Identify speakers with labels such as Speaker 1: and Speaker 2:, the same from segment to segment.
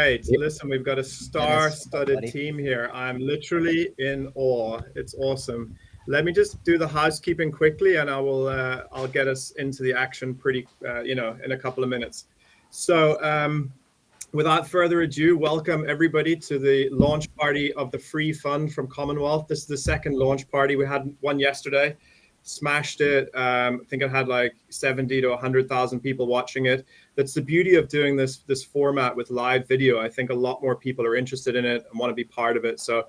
Speaker 1: right.
Speaker 2: Yep.
Speaker 1: Listen, we've got a star-studded team here. I'm literally in awe. It's awesome. Let me just do the housekeeping quickly, and I'll get us into the action pretty, in a couple of minutes. So, without further ado, welcome everybody to the launch party of the free fund from Commonwealth. This is the second launch party. We had one yesterday, smashed it. I think it had like 70 to 100,000 people watching it. That's the beauty of doing this format with live video. I think a lot more people are interested in it and want to be part of it. So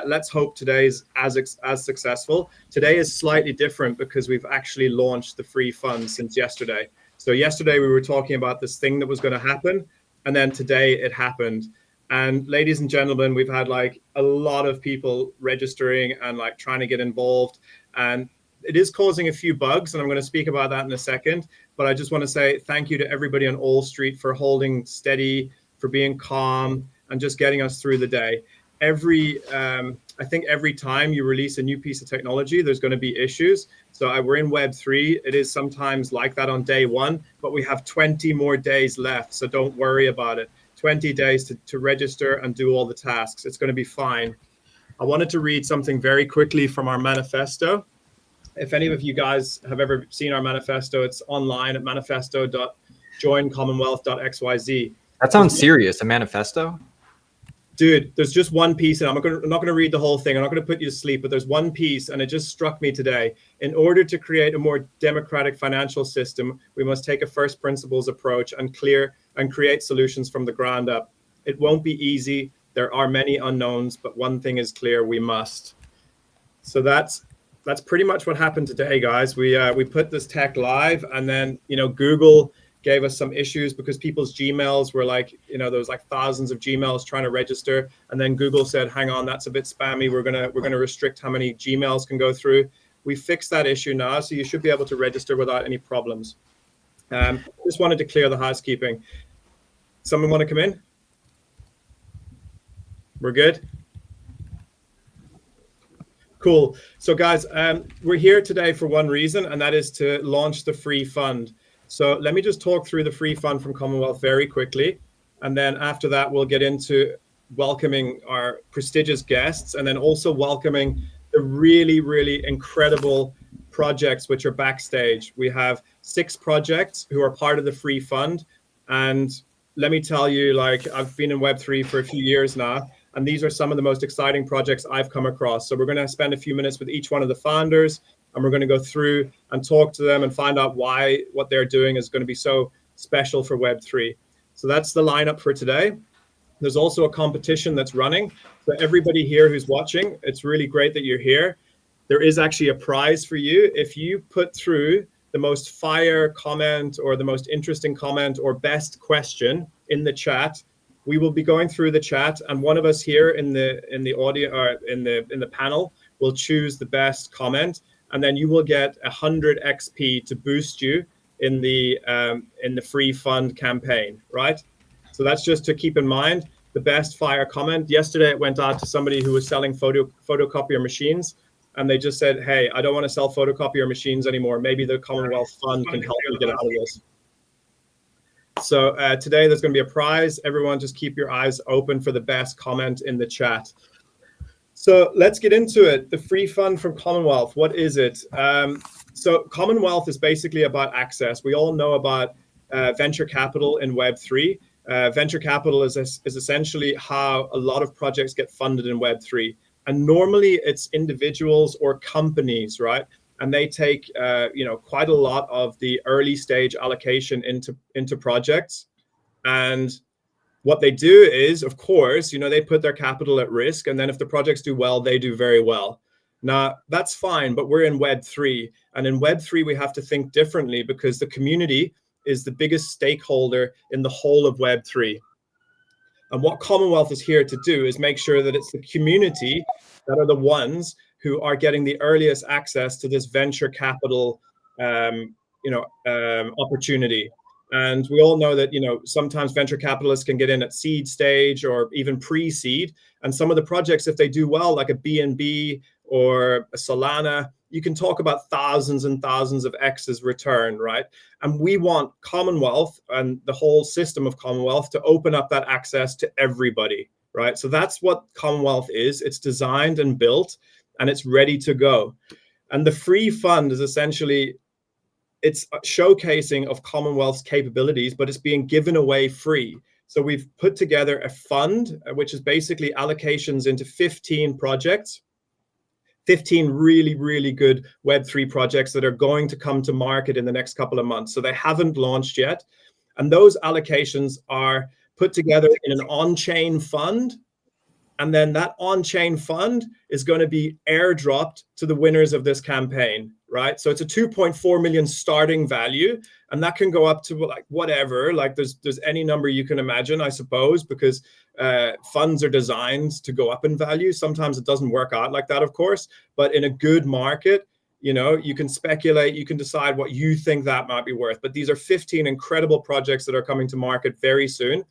Speaker 1: let's hope today's as successful. Today is slightly different because we've actually launched the free fund since yesterday. So yesterday we were talking about this thing that was going to happen. And then today it happened. And ladies and gentlemen, we've had like a lot of people registering and like trying to get involved. And it is causing a few bugs, and I'm going to speak about that in a second. But I just want to say thank you to everybody on All Street for holding steady, for being calm, and just getting us through the day. I think every time you release a new piece of technology, there's going to be issues. So we're in Web3. It is sometimes like that on day one, but we have 20 more days left. So don't worry about it. 20 days to register and do all the tasks. It's going to be fine. I wanted to read something very quickly from our manifesto. If any of you guys have ever seen our manifesto, it's online at manifesto.joincommonwealth.xyz.
Speaker 2: That sounds serious, a manifesto?
Speaker 1: Dude, there's just one piece, and I'm not going to read the whole thing. I'm not going to put you to sleep, but there's one piece, and it just struck me today. In order to create a more democratic financial system, we must take a first principles approach and create solutions from the ground up. It won't be easy. There are many unknowns, but one thing is clear: we must. So that's pretty much what happened today, guys. We put this tech live, and then Google gave us some issues because people's Gmails were like, there was like thousands of Gmails trying to register. And then Google said, hang on, that's a bit spammy. We're gonna restrict how many Gmails can go through. We fixed that issue now, so you should be able to register without any problems. Just wanted to clear the housekeeping. Someone want to come in? We're good? Cool. So guys, we're here today for one reason, and that is to launch the free fund. So let me just talk through the free fund from Commonwealth very quickly. And then after that, we'll get into welcoming our prestigious guests and then also welcoming the really, really incredible projects which are backstage. We have 6 projects who are part of the free fund. And let me tell you, like, I've been in Web3 for a few years now, and these are some of the most exciting projects I've come across. So we're going to spend a few minutes with each one of the founders, and we're going to go through and talk to them and find out why what they're doing is going to be so special for Web3. So that's the lineup for today. There's also a competition that's running. So everybody here who's watching, it's really great that you're here. There is actually a prize for you. If you put through the most fire comment or the most interesting comment or best question in the chat, we will be going through the chat, and one of us here in the audio or in the panel will choose the best comment. And then you will get 100 XP to boost you in the free fund campaign, right? So that's just to keep in mind. The best fire comment. Yesterday it went out to somebody who was selling photocopier machines, and they just said, "Hey, I don't want to sell photocopier machines anymore. Maybe the Commonwealth Fund can help me get out of this." So today there's going to be a prize. Everyone, just keep your eyes open for the best comment in the chat. So let's get into it. The free fund from Commonwealth, what is it? So Commonwealth is basically about access. We all know about venture capital in Web3. Venture capital is essentially how a lot of projects get funded in Web3. And normally it's individuals or companies, right? And they take quite a lot of the early stage allocation into projects. And what they do is, of course, they put their capital at risk. And then if the projects do well, they do very well. Now, that's fine, but we're in Web3. And in Web3, we have to think differently because the community is the biggest stakeholder in the whole of Web3. And what Commonwealth is here to do is make sure that it's the community that are the ones who are getting the earliest access to this venture capital opportunity. And we all know that, sometimes venture capitalists can get in at seed stage or even pre-seed. And some of the projects, if they do well, like a BNB or a Solana, you can talk about thousands and thousands of X's return, right? And we want Commonwealth and the whole system of Commonwealth to open up that access to everybody, right? So that's what Commonwealth is. It's designed and built, and it's ready to go. And the free fund is essentially, it's showcasing of Commonwealth's capabilities, but it's being given away free. So we've put together a fund, which is basically allocations into 15 projects, 15 really, really good Web3 projects that are going to come to market in the next couple of months. So they haven't launched yet. And those allocations are put together in an on-chain fund. And then that on-chain fund is going to be airdropped to the winners of this campaign, right? So it's a 2.4 million starting value, and that can go up to like whatever, like there's any number you can imagine, I suppose, because funds are designed to go up in value. Sometimes it doesn't work out like that, of course, but in a good market, you know, you can speculate, you can decide what you think that might be worth. But these are 15 incredible projects that are coming to market very soon.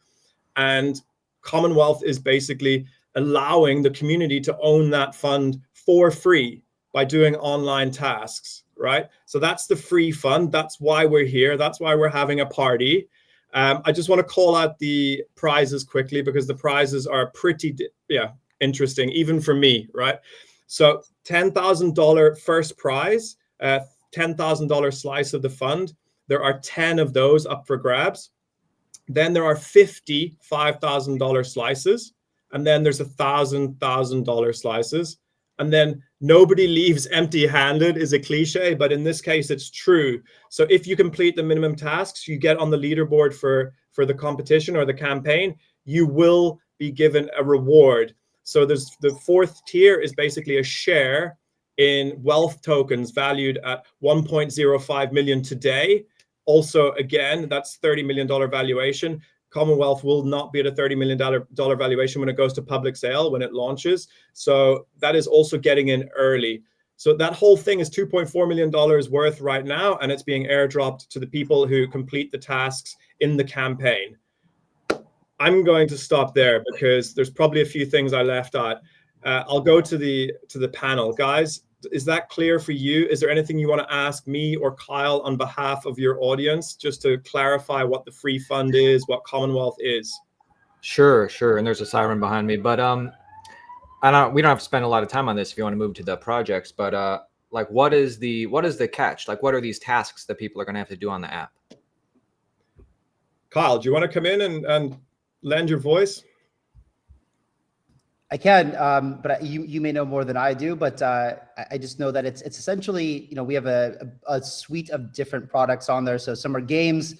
Speaker 1: And Commonwealth is basically allowing the community to own that fund for free by doing online tasks, right? So that's the free fund. That's why we're here. That's why we're having a party. I just want to call out the prizes quickly because the prizes are pretty, interesting, even for me, right? So $10,000 first prize, $10,000 slice of the fund. There are 10 of those up for grabs. Then there are 50 $5,000 slices. And then there's $1,000 slices. And then nobody leaves empty-handed is a cliche, but in this case, it's true. So if you complete the minimum tasks, you get on the leaderboard for the competition or the campaign, you will be given a reward. So there's the fourth tier is basically a share in wealth tokens valued at 1.05 million today. Also, again, that's $30 million valuation. Commonwealth will not be at a $30 million valuation when it goes to public sale, when it launches. So that is also getting in early. So that whole thing is $2.4 million worth right now, and it's being airdropped to the people who complete the tasks in the campaign. I'm going to stop there because there's probably a few things I left out. I'll go to the panel. Guys, is that clear for you? Is there anything you want to ask me or Kyle on behalf of your audience, just to clarify what the free fund is, what Commonwealth is?
Speaker 2: Sure. And there's a siren behind me, but we don't have to spend a lot of time on this if you want to move to the projects, but like what is the catch? Like what are these tasks that people are going to have to do on the app?
Speaker 1: Kyle, do you want to come in and lend your voice?
Speaker 3: I can, but you may know more than I do. But I just know that it's essentially, you know, we have a suite of different products on there. So some are games,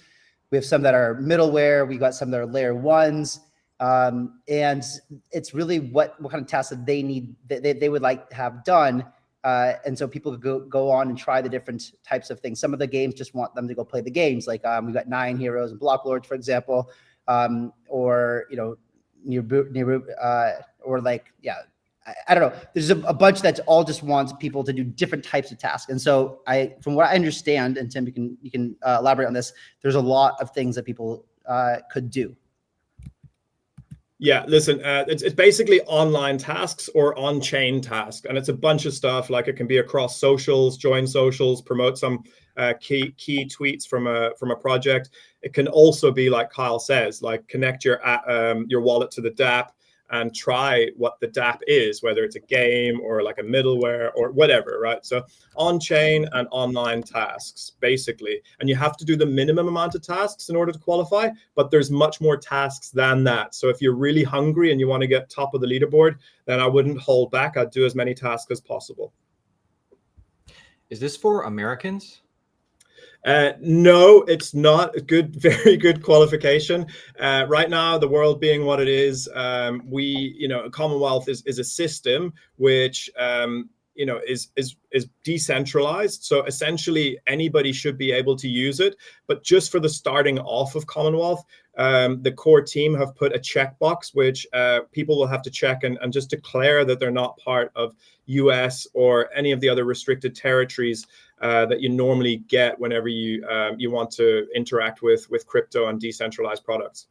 Speaker 3: we have some that are middleware, we got some that are layer ones, and it's really what kind of tasks that they need, they would like to have done. And so people could go on and try the different types of things. Some of the games just want them to go play the games, like we got 9 Heroes and Block Lords, for example, or you know, Nibiru, or like, yeah, I don't know. There's a bunch that all just wants people to do different types of tasks. And so from what I understand, and Tim, you can elaborate on this, there's a lot of things that people could do.
Speaker 1: Yeah, listen, it's basically online tasks or on-chain tasks, and it's a bunch of stuff. Like it can be across socials, join socials, promote some key tweets from a project. It can also be like Kyle says, like connect your wallet to the DApp and try what the DApp is, whether it's a game or like a middleware or whatever, right? So on-chain and online tasks, basically. And you have to do the minimum amount of tasks in order to qualify, but there's much more tasks than that. So if you're really hungry and you want to get top of the leaderboard, then I wouldn't hold back. I'd do as many tasks as possible.
Speaker 2: Is this for Americans?
Speaker 1: No, it's not a good, very good qualification. Right now, the world being what it is, Commonwealth is a system which, is decentralized. So essentially, anybody should be able to use it. But just for the starting off of Commonwealth, the core team have put a checkbox which people will have to check and just declare that they're not part of US or any of the other restricted territories that you normally get whenever you want to interact with crypto and decentralized products.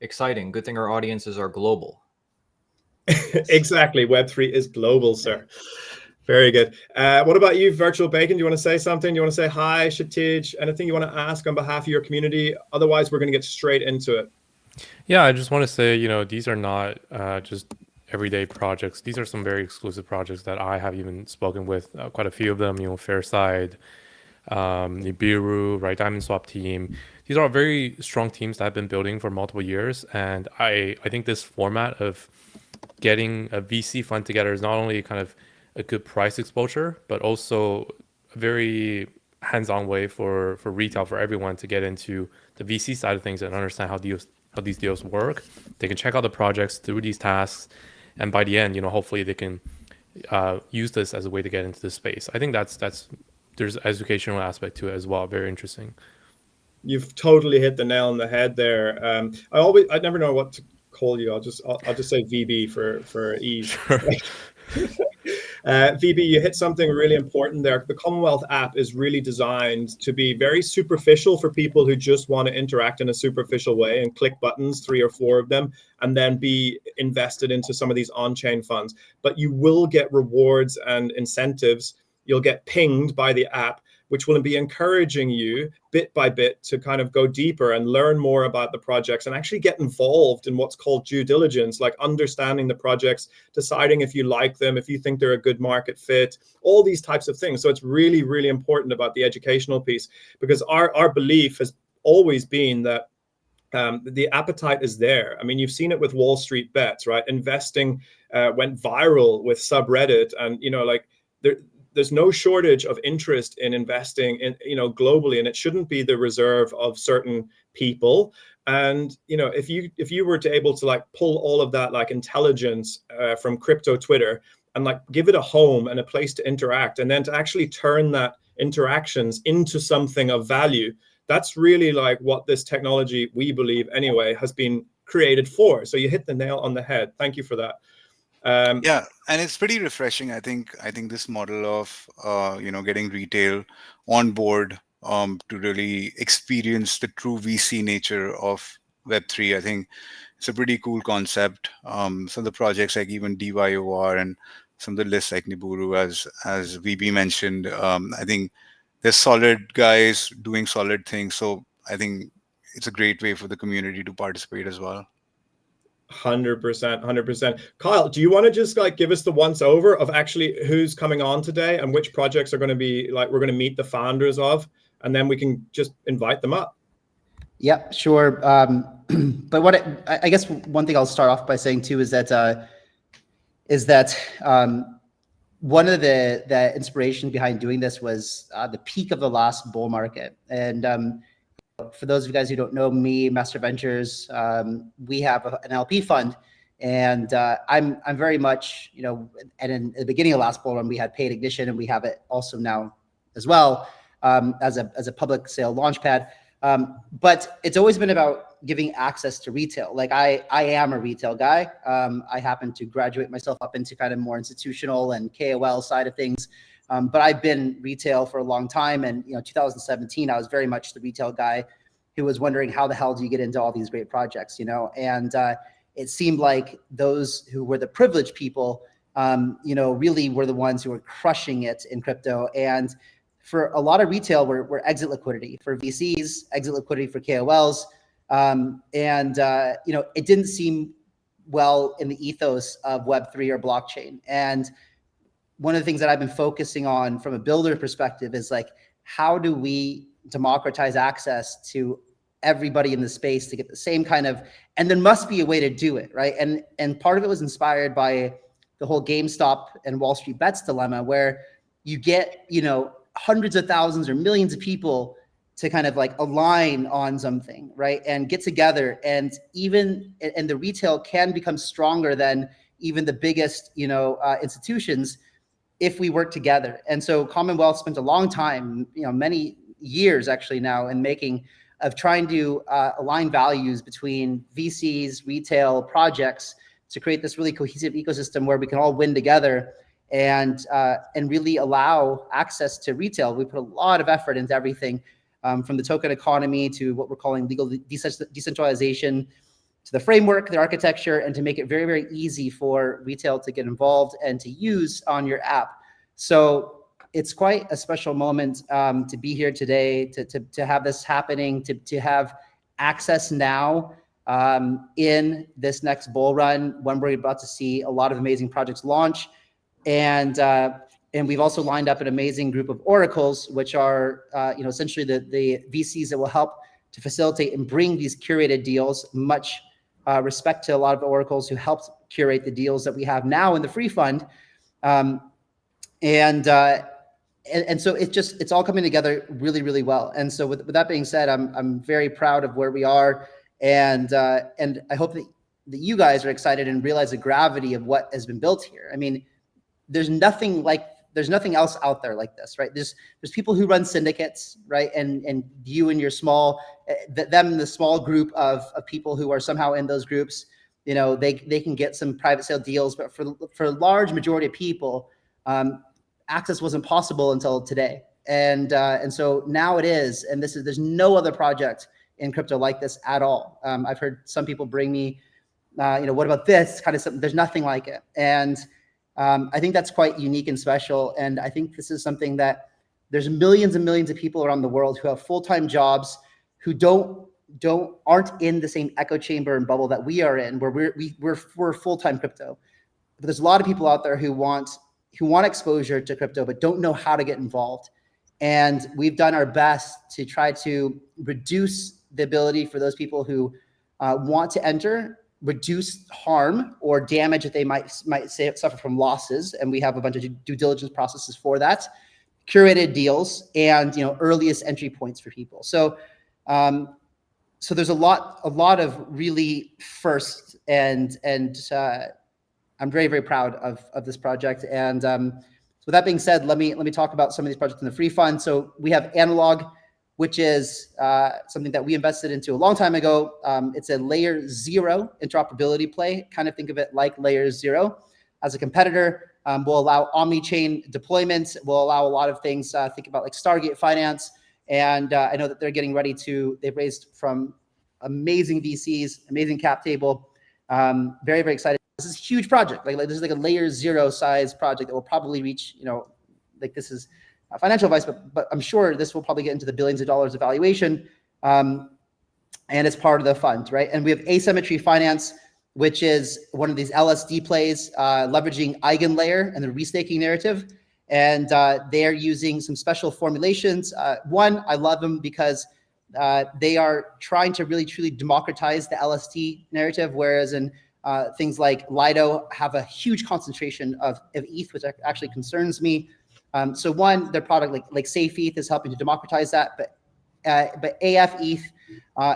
Speaker 2: Exciting. Good thing our audiences are global.
Speaker 1: Exactly. Web3 is global, sir. Very good. What about you, Virtual Bacon? Do you want to say something? Do you want to say hi, Shitij? Anything you want to ask on behalf of your community? Otherwise, we're going to get straight into it.
Speaker 4: Yeah, I just want to say, these are not just everyday projects. These are some very exclusive projects that I have even spoken with quite a few of them, FairSide, Nibiru, right, DiamondSwap team. These are very strong teams that have been building for multiple years. And I think this format of getting a VC fund together is not only kind of a good price exposure, but also a very hands-on way for retail, for everyone to get into the VC side of things and understand how these deals work. They can check out the projects through these tasks, and by the end, hopefully they can use this as a way to get into the space. I think there's an educational aspect to it as well. Very interesting.
Speaker 1: You've totally hit the nail on the head there. I never know what to call you. I'll just say VB for ease.
Speaker 4: Sure.
Speaker 1: VB, you hit something really important there. The Commonwealth app is really designed to be very superficial for people who just want to interact in a superficial way and click buttons, 3 or 4 of them, and then be invested into some of these on-chain funds. But you will get rewards and incentives. You'll get pinged by the app, which will be encouraging you bit by bit to kind of go deeper and learn more about the projects and actually get involved in what's called due diligence, like understanding the projects, deciding if you like them, if you think they're a good market fit, all these types of things. So it's really, really important about the educational piece, because our belief has always been that the appetite is there. I mean, you've seen it with Wall Street Bets, right? Investing went viral with subreddit, and there's no shortage of interest in investing in, globally, and it shouldn't be the reserve of certain people. And, if you were to able to pull all of that intelligence from crypto Twitter and give it a home and a place to interact, and then to actually turn that interactions into something of value, that's really what this technology, we believe anyway, has been created for. So you hit the nail on the head. Thank you for that.
Speaker 5: Yeah, and it's pretty refreshing. I think this model of getting retail on board to really experience the true VC nature of Web3. I think it's a pretty cool concept. Some of the projects like even DYOR and some of the lists like Nibiru, as VB mentioned, I think there's solid guys doing solid things. So I think it's a great way for the community to participate as well.
Speaker 1: 100%. Kyle, do you want to just give us the once over of actually who's coming on today and which projects are going to be we're going to meet the founders of, and then we can just invite them up?
Speaker 3: Yep, sure. But I guess one thing I'll start off by saying too is that one of the inspiration behind doing this was the peak of the last bull market. And for those of you guys who don't know me, Master Ventures, we have an LP fund, and I'm very much, and in the beginning of last bull run, we had paid ignition, and we have it also now as well as a public sale launchpad. But it's always been about giving access to retail. I am a retail guy. I happen to graduate myself up into kind of more institutional and KOL side of things. But I've been retail for a long time. And, 2017, I was very much the retail guy who was wondering how the hell do you get into all these great projects, and it seemed like those who were the privileged people, really were the ones who were crushing it in crypto. And for a lot of retail, we're exit liquidity for VCs, exit liquidity for KOLs. It didn't seem well in the ethos of Web3 or blockchain. And one of the things that I've been focusing on from a builder perspective is how do we democratize access to everybody in the space to get the same kind of, and there must be a way to do it, right? And part of it was inspired by the whole GameStop and Wall Street Bets dilemma, where you get, hundreds of thousands or millions of people to kind of align on something, right? And get together, and the retail can become stronger than even the biggest, institutions if we work together. And so Commonwealth spent a long time, many years actually now in trying to align values between VCs, retail, projects to create this really cohesive ecosystem where we can all win together and really allow access to retail. We put a lot of effort into everything from the token economy to what we're calling legal decentralization, to the framework, the architecture, and to make it very, very easy for retail to get involved and to use on your app. So it's quite a special moment to be here today, to have this happening, to have access now in this next bull run when we're about to see a lot of amazing projects launch. And we've also lined up an amazing group of oracles, which are essentially the VCs that will help to facilitate and bring these curated deals. Much respect to a lot of oracles who helped curate the deals that we have now in the free fund. And so it's all coming together really, really well. And so with that being said, I'm very proud of where we are, and I hope that you guys are excited and realize the gravity of what has been built here. I mean, there's nothing else out there like this, right? There's people who run syndicates, right? And you and your the small group of people who are somehow in those groups, they can get some private sale deals, but for a large majority of people, access wasn't possible until today. And so now it is, and there's no other project in crypto like this at all. I've heard some people bring me, what about this kind of something? There's nothing like it. And I think that's quite unique and special. And I think this is something that there's millions and millions of people around the world who have full-time jobs, who aren't in the same echo chamber and bubble that we are in, where we're full-time crypto. But there's a lot of people out there who want exposure to crypto, but don't know how to get involved. And we've done our best to try to reduce the ability for those people who want to enter, reduce harm or damage that they might suffer from losses. And we have a bunch of due diligence processes for that, curated deals, and earliest entry points for people. So there's a lot of really firsts, and I'm very, very proud of this project. And with that being said, let me talk about some of these projects in the free fund. So we have Analog, which is something that we invested into a long time ago. It's a layer 0 interoperability play. Kind of think of it like layer 0 as a competitor. Will allow omni-chain deployment, will allow a lot of things. Think about like Stargate Finance. And I know that they're getting ready they've raised from amazing VCs, amazing cap table. Very, very excited. This is a huge project. Like this is like a layer 0 size project that will probably reach, this is financial advice, but I'm sure this will probably get into the billions of dollars of valuation. And it's part of the fund, right? And we have Asymmetry Finance, which is one of these LSD plays, leveraging eigenlayer and the restaking narrative. And they're using some special formulations. One, I love them because they are trying to really truly democratize the LSD narrative, whereas in things like Lido have a huge concentration of ETH, which actually concerns me. So one, their product like Safe ETH is helping to democratize that, but AF ETH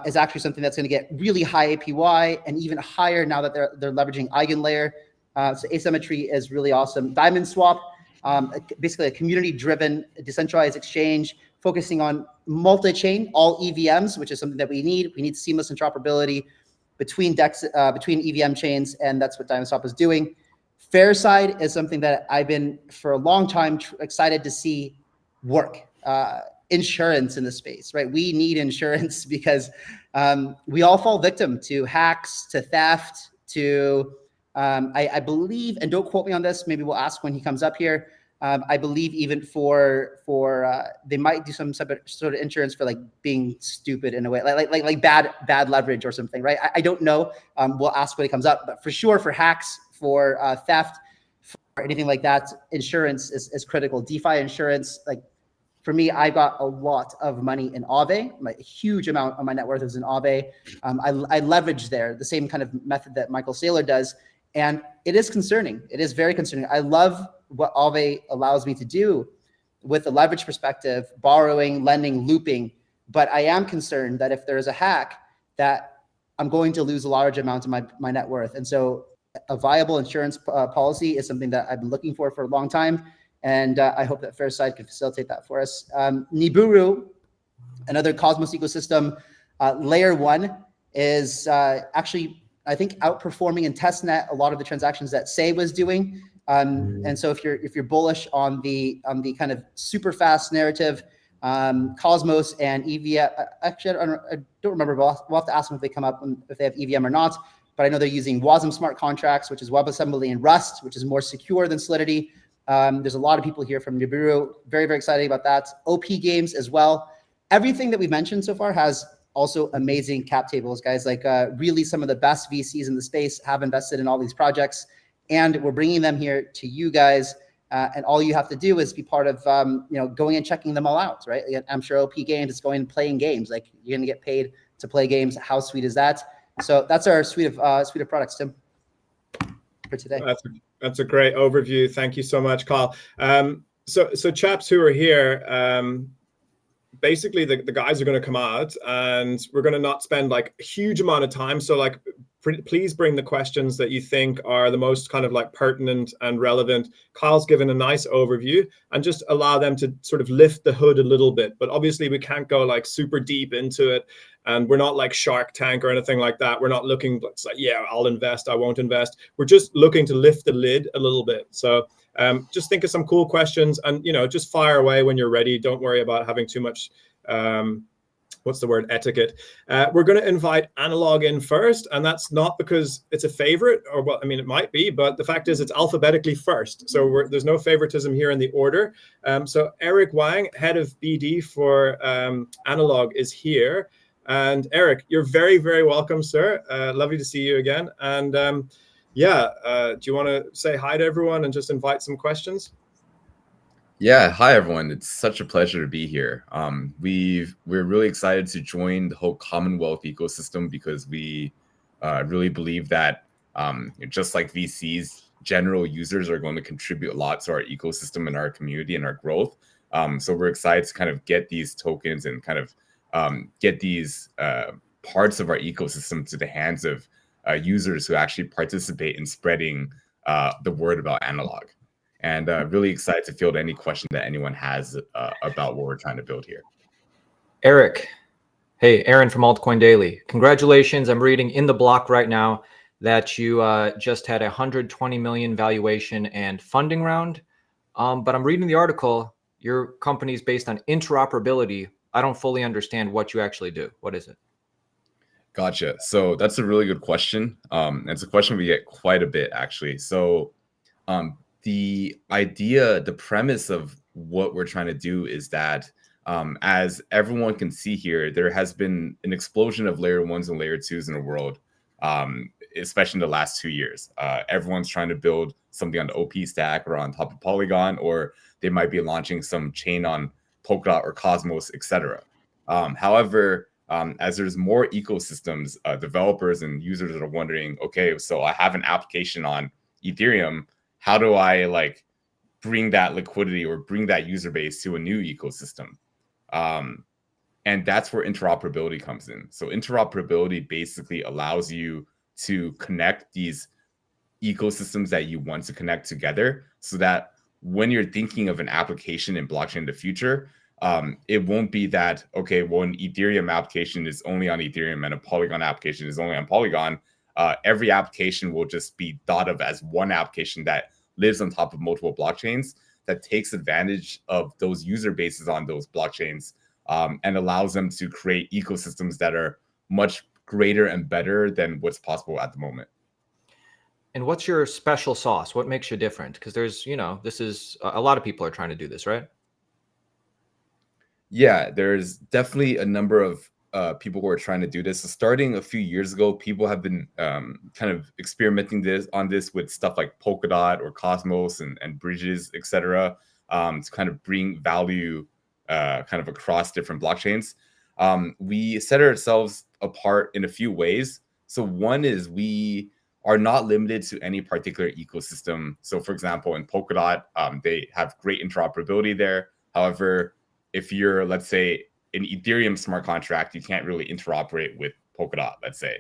Speaker 3: is actually something that's going to get really high APY and even higher now that they're leveraging eigenlayer. So Asymmetry is really awesome. DiamondSwap, basically a community-driven decentralized exchange focusing on multi-chain, all EVMs, which is something that we need. We need seamless interoperability between EVM chains, and that's what DiamondSwap is doing. FairSide is something that I've been for a long time excited to see work. Insurance in the space, right? We need insurance because we all fall victim to hacks, to theft, to I believe, and don't quote me on this, maybe we'll ask when he comes up here. I believe even for they might do some sort of insurance for like being stupid in a way, like bad leverage or something, right? I don't know. We'll ask when it comes up, but for sure for hacks, for theft, for anything like that, insurance is critical. DeFi insurance, like for me, I got a lot of money in Aave. A huge amount of my net worth is in Aave. I leverage there the same kind of method that Michael Saylor does, and it is concerning. It is very concerning. I love what Aave allows me to do with the leverage perspective, borrowing, lending, looping. But I am concerned that if there is a hack, that I'm going to lose a large amount of my net worth. And so a viable insurance policy is something that I've been looking for a long time. And I hope that FairSide can facilitate that for us. Nibiru, another Cosmos ecosystem, layer 1 is actually, I think, outperforming in testnet a lot of the transactions that Say was doing. And so if you're bullish on the kind of super fast narrative, Cosmos and EVM, actually I don't remember, but we'll have to ask them if they come up if they have EVM or not. But I know they're using WASM smart contracts, which is WebAssembly, and Rust, which is more secure than Solidity. There's a lot of people here from Nibiru. Very, very excited about that. OP Games as well. Everything that we mentioned so far has also amazing cap tables, guys. Like really some of the best VCs in the space have invested in all these projects, and we're bringing them here to you guys. And all you have to do is be part of, going and checking them all out, right? I'm sure OP Games is going and playing games. Like you're going to get paid to play games. How sweet is that? So that's our suite of products, Tim, for today.
Speaker 1: That's a great overview. Thank you so much, Kyle. So chaps who are here, basically the guys are going to come out and we're going to not spend like a huge amount of time. So like, please bring the questions that you think are the most kind of like pertinent and relevant. Kyle's given a nice overview, and just allow them to sort of lift the hood a little bit. But obviously we can't go like super deep into it. And we're not like Shark Tank or anything like that. We're not looking, it's like, yeah, I'll invest, I won't invest. We're just looking to lift the lid a little bit. So just think of some cool questions and, just fire away when you're ready. Don't worry about having too much, etiquette. We're going to invite Analog in first. And that's not because it's a favorite, or well, I mean, it might be, but the fact is it's alphabetically first. So there's no favoritism here in the order. So Eric Wang, head of BD for Analog, is here. And Eric, you're very, very welcome, sir. Lovely to see you again. And do you want to say hi to everyone and just invite some questions?
Speaker 6: Yeah, hi everyone. It's such a pleasure to be here. We're really excited to join the whole Commonwealth ecosystem because we really believe that just like VCs, general users are going to contribute a lot to our ecosystem and our community and our growth. So we're excited to kind of get these tokens and kind of get these parts of our ecosystem to the hands of users who actually participate in spreading the word about Analog. And really excited to field any question that anyone has about what we're trying to build here.
Speaker 2: Eric, hey, Aaron from Altcoin Daily. Congratulations. I'm reading in the block right now that you just had a 120 million valuation and funding round. But I'm reading the article. Your company's based on interoperability. I don't fully understand what you actually do. What is it?
Speaker 6: Gotcha. So that's a really good question. It's a question we get quite a bit, actually. So the idea, the premise of what we're trying to do is that as everyone can see here, there has been an explosion of layer 1s and layer 2s in the world, especially in the last 2 years. Everyone's trying to build something on the OP stack or on top of Polygon, or they might be launching some chain on Polkadot or Cosmos, etc. However, as there's more ecosystems, developers and users are wondering, okay, so I have an application on Ethereum. How do I like bring that liquidity or bring that user base to a new ecosystem? And that's where interoperability comes in. So interoperability basically allows you to connect these ecosystems that you want to connect together so that when you're thinking of an application in blockchain in the future, it won't be that, okay, well, an Ethereum application is only on Ethereum and a Polygon application is only on Polygon. Every application will just be thought of as one application that lives on top of multiple blockchains that takes advantage of those user bases on those blockchains and allows them to create ecosystems that are much greater and better than what's possible at the moment.
Speaker 2: And what's your special sauce? What makes you different? Because there's, this is a lot of people are trying to do this, right?
Speaker 6: Yeah, there's definitely a number of people who are trying to do this. So starting a few years ago, people have been kind of experimenting on this with stuff like Polkadot or Cosmos and bridges, etc., to kind of bring value kind of across different blockchains. We set ourselves apart in a few ways. So one is we are not limited to any particular ecosystem. So for example, in Polkadot, they have great interoperability there. However, if you're, let's say, an Ethereum smart contract, you can't really interoperate with Polkadot, let's say.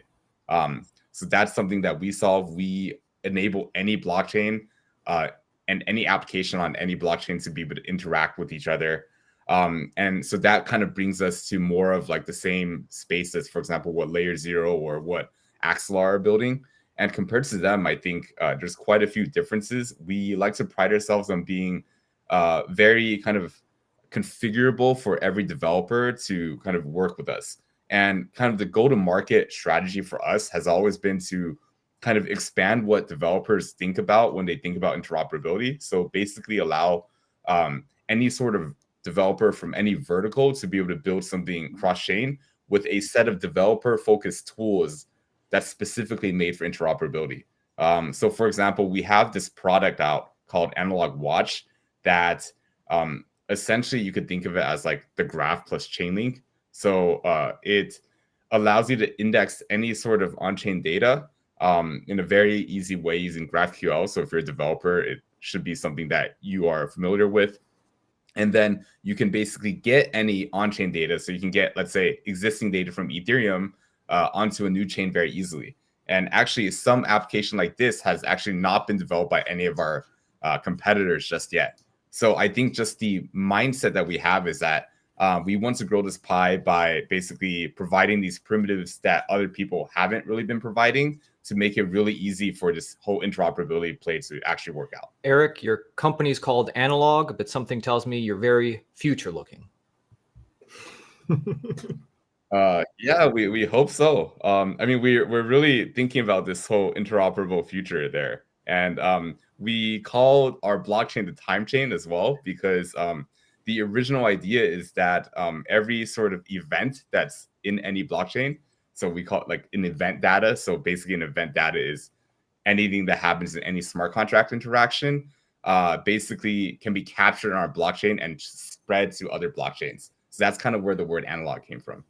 Speaker 6: So that's something that we solve. We enable any blockchain and any application on any blockchain to be able to interact with each other. And so that kind of brings us to more of like the same space as, for example, what Layer 0 or what Axelar are building. And compared to them, I think there's quite a few differences. We like to pride ourselves on being very kind of configurable for every developer to kind of work with us. And kind of the go-to-market strategy for us has always been to kind of expand what developers think about when they think about interoperability. So basically allow any sort of developer from any vertical to be able to build something cross-chain with a set of developer-focused tools that's specifically made for interoperability. So for example, we have this product out called Analog Watch that essentially you could think of it as like the graph plus Chainlink. So it allows you to index any sort of on-chain data in a very easy way using GraphQL. So if you're a developer, it should be something that you are familiar with. And then you can basically get any on-chain data. So you can get, let's say, existing data from Ethereum onto a new chain very easily. And actually, some application like this has actually not been developed by any of our competitors just yet. So I think just the mindset that we have is that we want to grow this pie by basically providing these primitives that other people haven't really been providing to make it really easy for this whole interoperability play to actually work out.
Speaker 2: Eric, your company's called Analog, but something tells me you're very future looking.
Speaker 6: Yeah, we hope so. I mean, we're really thinking about this whole interoperable future there. And we called our blockchain the time chain as well, because the original idea is that every sort of event that's in any blockchain, so we call it like an event data. So basically an event data is anything that happens in any smart contract interaction, basically can be captured on our blockchain and spread to other blockchains. So that's kind of where the word analog came from.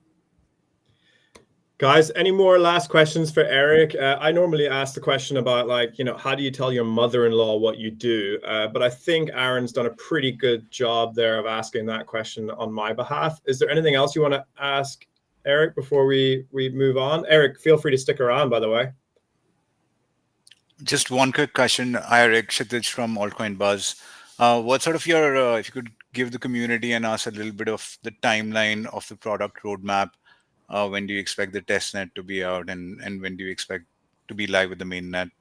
Speaker 1: Guys, any more last questions for Eric? I normally ask the question about, like, you know, how do you tell your mother-in-law what you do? But I think Aaron's done a pretty good job there of asking that question on my behalf. Is there anything else you want to ask Eric before we move on? Eric, feel free to stick around, by the way.
Speaker 5: Just one quick question, Eric. Shitij from Altcoin Buzz. What sort of your, if you could give the community and us a little bit of the timeline of the product roadmap, when do you expect the testnet to be out, and when do you expect to be live with the mainnet?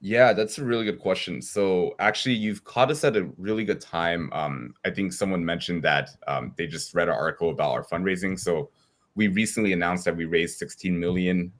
Speaker 6: Yeah, that's a really good question. So actually, you've caught us at a really good time. I think someone mentioned that they just read an article about our fundraising. So we recently announced that we raised 16 million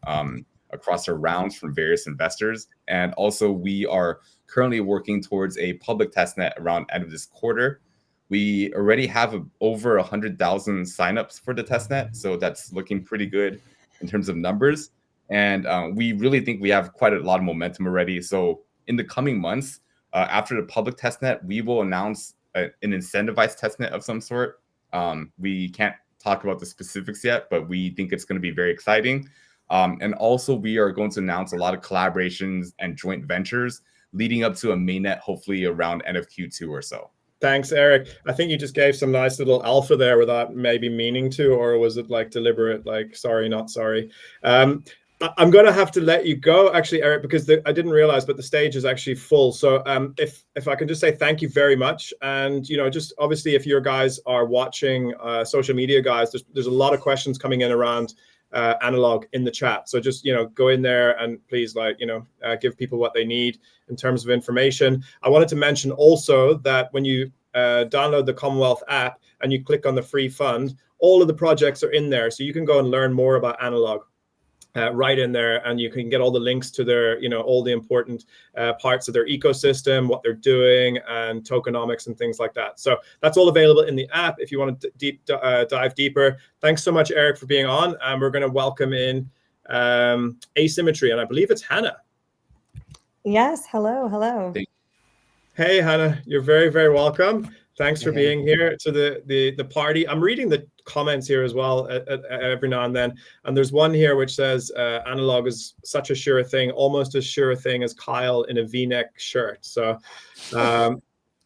Speaker 6: across our rounds from various investors. And also we are currently working towards a public testnet around end of this quarter. We already have over 100,000 signups for the testnet. So that's looking pretty good in terms of numbers. And we really think we have quite a lot of momentum already. So in the coming months, after the public testnet, we will announce an incentivized testnet of some sort. We can't talk about the specifics yet, but we think it's going to be very exciting. And also we are going to announce a lot of collaborations and joint ventures leading up to a mainnet, hopefully around end of Q2 or so.
Speaker 1: Thanks, Eric. I think you just gave some nice little alpha there without maybe meaning to, or was it like deliberate, like sorry, not sorry? I'm going to have to let you go, actually, Eric, because I didn't realize, but the stage is actually full. So if I can just say thank you very much. And, you know, just obviously if your guys are watching, social media guys, there's a lot of questions coming in around Analog in the chat. So just, you know, go in there and please, like, you know, give people what they need in terms of information. I wanted to mention also that when you download the Commonwealth app and you click on the free fund, all of the projects are in there. So you can go and learn more about Analog right in there, and you can get all the links to their, you know, all the important parts of their ecosystem, what they're doing, and tokenomics and things like that. So that's all available in the app if you want to dive deeper. Thanks so much, Eric, for being on. And we're going to welcome in Asymmetry, and I believe it's Hannah.
Speaker 7: Yes, hello.
Speaker 1: Hey, Hannah, you're very, very welcome. Thanks for being here to the party. I'm reading the comments here as well every now and then. And there's one here which says, Analog is such a sure thing, almost as sure a thing as Kyle in a V-neck shirt. So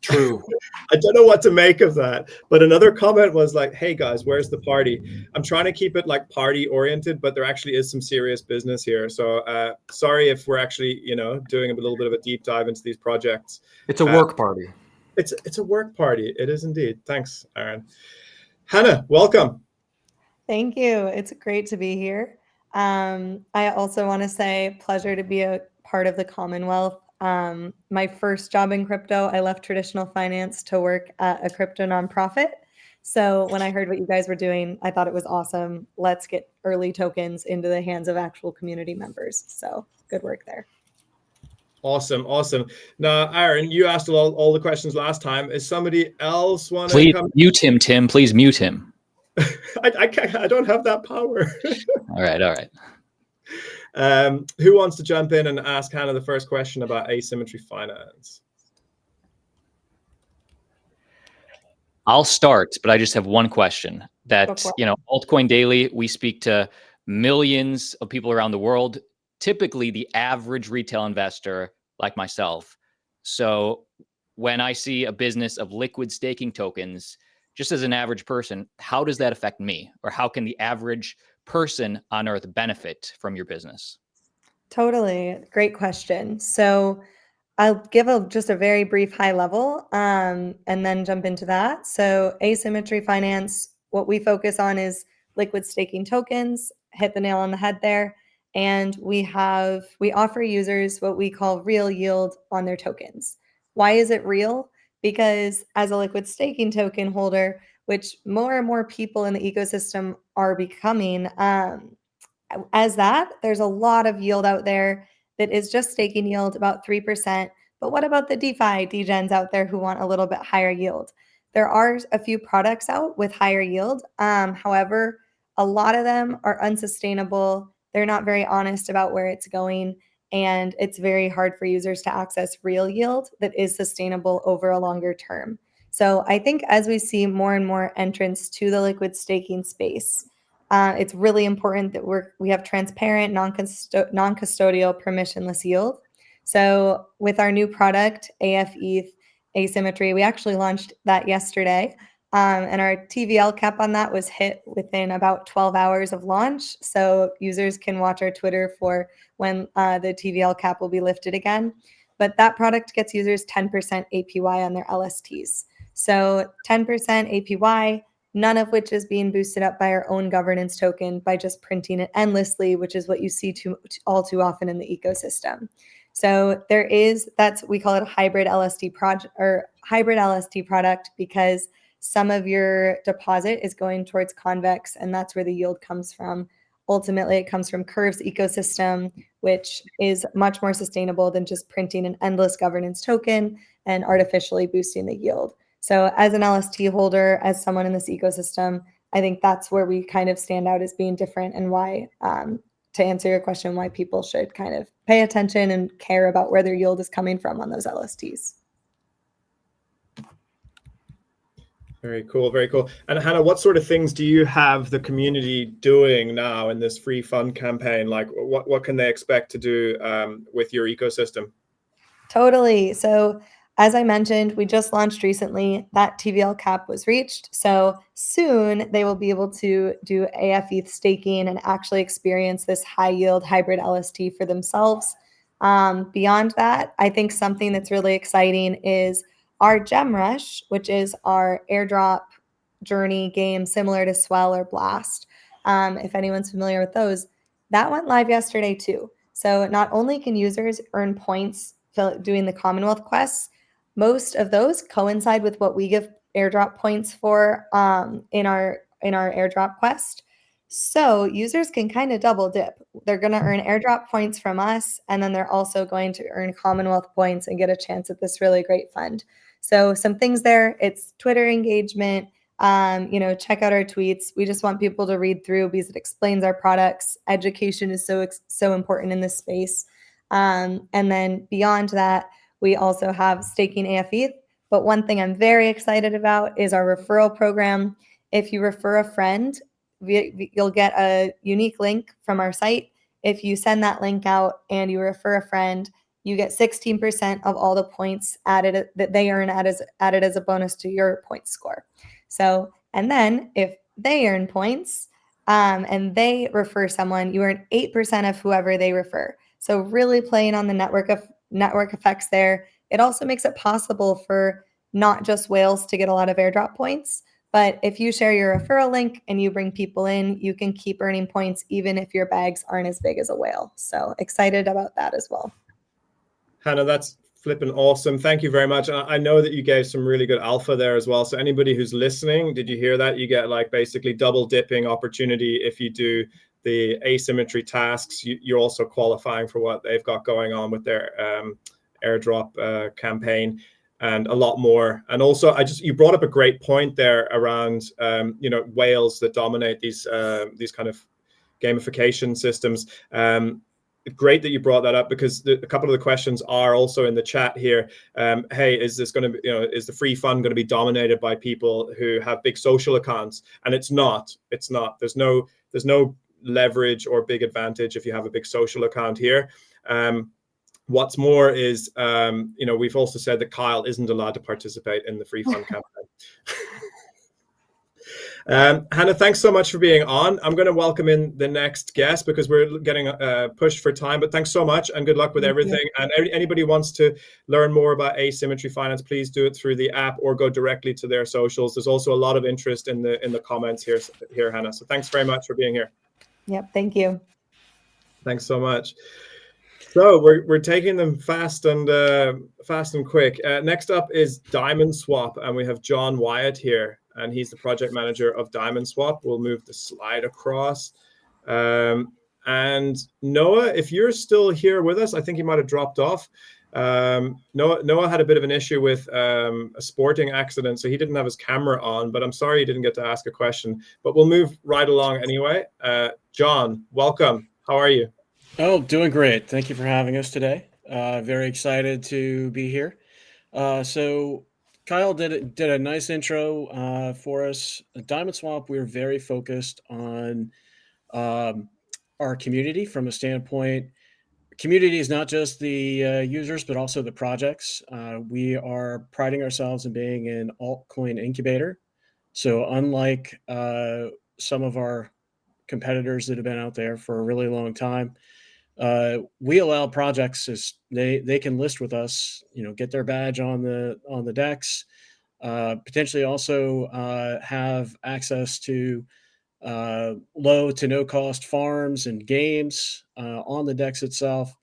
Speaker 2: True.
Speaker 1: I don't know what to make of that. But another comment was like, hey guys, where's the party? I'm trying to keep it like party oriented, but there actually is some serious business here. So sorry if we're actually, you know, doing a little bit of a deep dive into these projects.
Speaker 2: It's a work party.
Speaker 1: It's a work party. It is indeed. Thanks, Aaron. Hannah, welcome.
Speaker 7: Thank you. It's great to be here. I also want to say pleasure to be a part of the Commonwealth. My first job in crypto, I left traditional finance to work at a crypto nonprofit. So when I heard what you guys were doing, I thought it was awesome. Let's get early tokens into the hands of actual community members. So good work there.
Speaker 1: Awesome. Now, Aaron, you asked all the questions last time. Is somebody else want to
Speaker 8: Please
Speaker 1: come?
Speaker 8: mute him, Tim. Please mute him.
Speaker 1: I can't. I don't have that power.
Speaker 8: All right.
Speaker 1: Who wants to jump in and ask Hannah the first question about Asymmetry Finance?
Speaker 8: I'll start, but I just have one question. That, Altcoin Daily, we speak to millions of people around the world, typically the average retail investor like myself. So when I see a business of liquid staking tokens, just as an average person, how does that affect me? Or how can the average person on earth benefit from your business?
Speaker 7: Totally. Great question. So I'll give just a very brief high level and then jump into that. So Asymmetry Finance, what we focus on is liquid staking tokens, hit the nail on the head there. And we offer users what we call real yield on their tokens. Why is it real? Because as a liquid staking token holder, which more and more people in the ecosystem are becoming, there's a lot of yield out there that is just staking yield, about 3%. But what about the DeFi degens out there who want a little bit higher yield? There are a few products out with higher yield. However, a lot of them are unsustainable. They're not very honest about where it's going. And it's very hard for users to access real yield that is sustainable over a longer term. So I think as we see more and more entrants to the liquid staking space, it's really important that we have transparent, non-custodial, permissionless yield. So with our new product, AF-ETH Asymmetry, we actually launched that yesterday. And our TVL cap on that was hit within about 12 hours of launch. So users can watch our Twitter for when the TVL cap will be lifted again. But that product gets users 10% APY on their LSTs. So 10% APY, none of which is being boosted up by our own governance token by just printing it endlessly, which is what you see all too often in the ecosystem. So we call it a hybrid LST project or hybrid LST product because some of your deposit is going towards Convex, and that's where the yield comes from. Ultimately, it comes from Curve's ecosystem, which is much more sustainable than just printing an endless governance token and artificially boosting the yield. So as an LST holder, as someone in this ecosystem, I think that's where we kind of stand out as being different and why, to answer your question, why people should kind of pay attention and care about where their yield is coming from on those LSTs.
Speaker 1: Very cool. And Hannah, what sort of things do you have the community doing now in this free fund campaign? Like what can they expect to do with your ecosystem?
Speaker 7: Totally. So as I mentioned, we just launched recently. That TVL cap was reached. So soon they will be able to do AF-ETH staking and actually experience this high yield hybrid LST for themselves. Beyond that, I think something that's really exciting is our Gem Rush, which is our airdrop journey game similar to Swell or Blast. If anyone's familiar with those, that went live yesterday too. So not only can users earn points doing the Commonwealth quests, most of those coincide with what we give airdrop points for in our airdrop quest. So users can kind of double dip. They're going to earn airdrop points from us, and then they're also going to earn Commonwealth points and get a chance at this really great fund. So some things there, it's Twitter engagement, check out our tweets. We just want people to read through because it explains our products. Education is so important in this space. And then beyond that, we also have staking AF-ETH. But one thing I'm very excited about is our referral program. If you refer a friend, you'll get a unique link from our site. If you send that link out and you refer a friend, you get 16% of all the points added that they earn added as a bonus to your point score. So, and then if they earn points and they refer someone, you earn 8% of whoever they refer. So really playing on the network effects there. It also makes it possible for not just whales to get a lot of airdrop points, but if you share your referral link and you bring people in, you can keep earning points even if your bags aren't as big as a whale. So excited about that as well.
Speaker 1: Hannah, that's Flipping awesome. Thank you very much. And I know that you gave some really good alpha there as well. So anybody who's listening, did you hear that? You get like basically double dipping opportunity if you do the asymmetry tasks. You're also qualifying for what they've got going on with their airdrop campaign and a lot more. And also, you brought up a great point there around whales that dominate these kind of gamification systems. Great that you brought that up, because a couple of the questions are also in the chat here. Hey, is this going to be, is the free fund going to be dominated by people who have big social accounts? And it's not. There's no leverage or big advantage if you have a big social account here. What's more is, we've also said that Kyle isn't allowed to participate in the free fund campaign. Hannah, thanks so much for being on. I'm going to welcome in the next guest because we're getting pushed for time, but thanks so much and good luck with everything. And anybody wants to learn more about Asymmetry Finance, please do it through the app or go directly to their socials. There's also a lot of interest in the comments here, Hannah. So thanks very much for being here.
Speaker 7: Yep, thank you.
Speaker 1: Thanks so much. So we're taking them fast and quick. Next up is DiamondSwap, and we have John Wyatt here, and he's the project manager of DiamondSwap. We'll move the slide across. And Noah, if you're still here with us, I think he might have dropped off. Noah had a bit of an issue with a sporting accident, so he didn't have his camera on, but I'm sorry he didn't get to ask a question. But we'll move right along anyway. John, welcome. How are you?
Speaker 9: Oh, doing great. Thank you for having us today. Very excited to be here. So Kyle did a nice intro for us. At DiamondSwap, we're very focused on our community from a standpoint. Community is not just the users, but also the projects. We are priding ourselves in being an altcoin incubator. So unlike some of our competitors that have been out there for a really long time, we allow projects as they can list with us, get their badge on the DEX, potentially also have access to low to no cost farms and games on the DEX itself,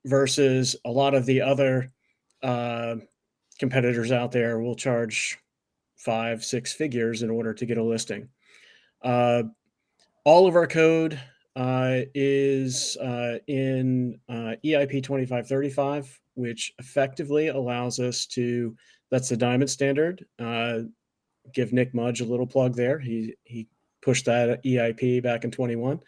Speaker 9: versus a lot of the other competitors out there will charge 5-6 figures in order to get a listing. All of our code is in EIP 2535, which effectively allows us to, that's the Diamond standard. Give Nick Mudge a little plug there. He pushed that EIP back in 21.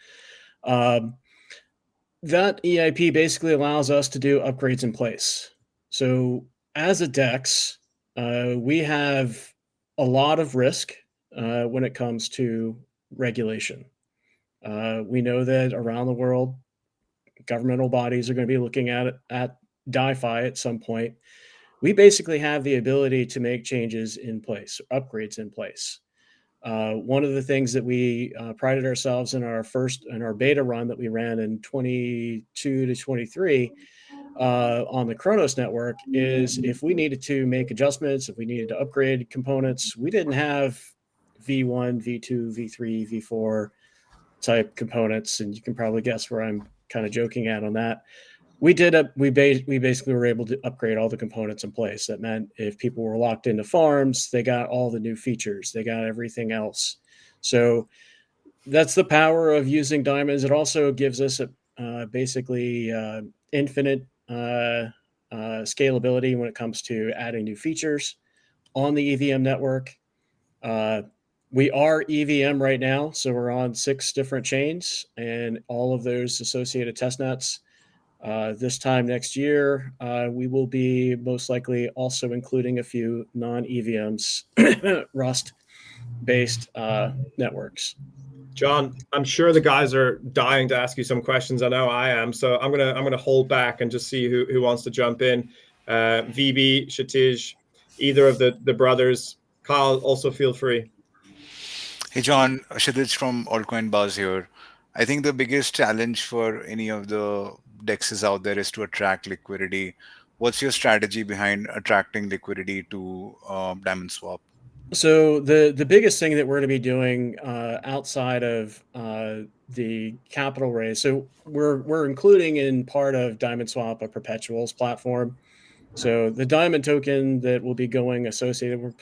Speaker 9: That EIP basically allows us to do upgrades in place. So as a DEX, we have a lot of risk when it comes to regulation. We know that around the world, governmental bodies are going to be looking at DeFi at some point. We basically have the ability to make changes in place, upgrades in place. One of the things that we prided ourselves in our beta run that we ran in 22 to 23 on the Kronos network is if we needed to make adjustments, if we needed to upgrade components, we didn't have V1, V2, V3, V4 type components, and you can probably guess where I'm kind of joking at on that. We basically were able to upgrade all the components in place. That meant if people were locked into farms, they got all the new features, they got everything else. So that's the power of using diamonds. It also gives us basically infinite scalability when it comes to adding new features on the EVM network. We are EVM right now, so we're on 6 different chains and all of those associated testnets. This time next year, we will be most likely also including a few non-EVMs, Rust-based networks.
Speaker 1: John, I'm sure the guys are dying to ask you some questions. I know I am, so I'm gonna hold back and just see who wants to jump in. VB, Shitij, either of the brothers. Kyle, also feel free.
Speaker 5: Hey, John, Shitij from Altcoin Buzz here. I think the biggest challenge for any of the DEXs out there is to attract liquidity. What's your strategy behind attracting liquidity to DiamondSwap?
Speaker 9: So the biggest thing that we're going to be doing outside of the capital raise, so we're including in part of DiamondSwap a perpetuals platform. So the diamond token that will be going associated with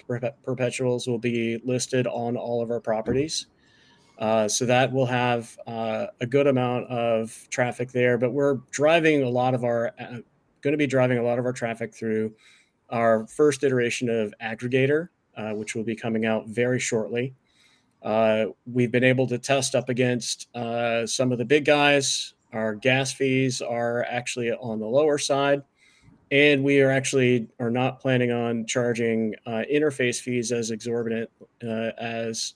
Speaker 9: perpetuals will be listed on all of our properties. So that will have a good amount of traffic there, but we're driving a lot of our going to be driving a lot of our traffic through our first iteration of aggregator, which will be coming out very shortly. We've been able to test up against some of the big guys. Our gas fees are actually on the lower side, and we are not planning on charging interface fees as exorbitant as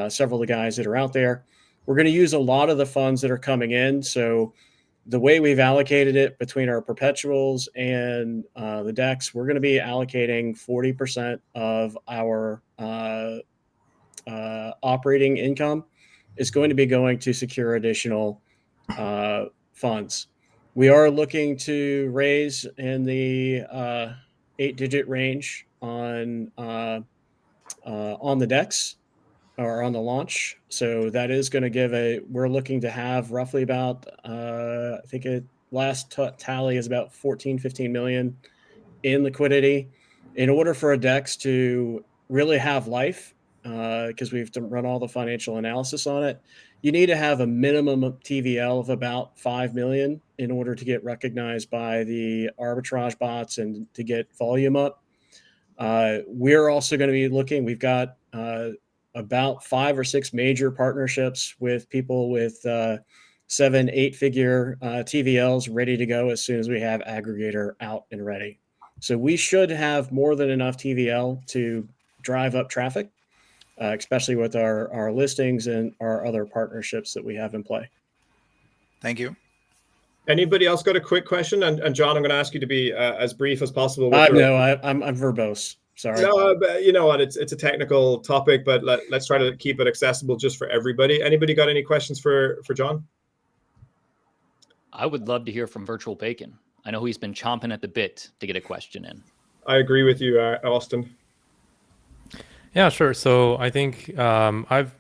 Speaker 9: several of the guys that are out there. We're going to use a lot of the funds that are coming in. So the way we've allocated it between our perpetuals and the DEX, we're going to be allocating 40% of our operating income is going to be going to secure additional funds. We are looking to raise in the 8-digit range on the DEX or on the launch. So that is going to we're looking to have roughly about, I think last tally is about 14, 15 million in liquidity. In order for a DEX to really have life, because we've run all the financial analysis on it, you need to have a minimum of TVL of about 5 million in order to get recognized by the arbitrage bots and to get volume up. We're also going to be looking, we've got about 5 or 6 major partnerships with people with 7-8 figure TVLs ready to go as soon as we have aggregator out and ready. So we should have more than enough TVL to drive up traffic, especially with our listings and our other partnerships that we have in play.
Speaker 5: Thank you.
Speaker 1: Anybody else got a quick question? And John, I'm going to ask you to be as brief as possible.
Speaker 9: I'm verbose. Sorry.
Speaker 1: No, but you know what? It's a technical topic, but let's try to keep it accessible just for everybody. Anybody got any questions for John?
Speaker 8: I would love to hear from Virtual Bacon. I know he's been chomping at the bit to get a question in.
Speaker 1: I agree with you, Austin.
Speaker 4: Yeah, sure. So I think I've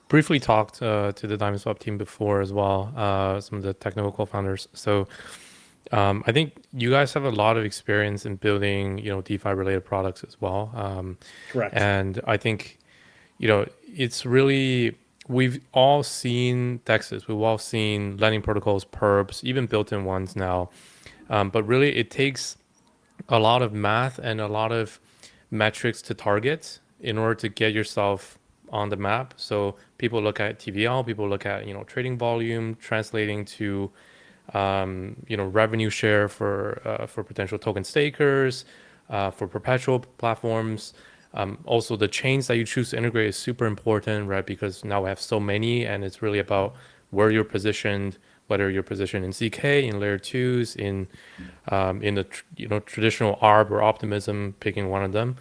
Speaker 4: briefly talked to the DiamondSwap team before as well, some of the technical co-founders. So I think you guys have a lot of experience in building, DeFi related products as well.
Speaker 9: Correct.
Speaker 4: And I think, it's really, we've all seen DEXs, we've all seen lending protocols, perps, even built-in ones now. But really it takes a lot of math and a lot of metrics to target in order to get yourself on the map. So people look at TVL, people look at, trading volume, translating to, revenue share for potential token stakers, for perpetual platforms. Also the chains that you choose to integrate is super important, right? Because now we have so many, and it's really about where you're positioned, whether you're positioned in ZK, in layer 2s, in the traditional ARB or Optimism, picking one of them.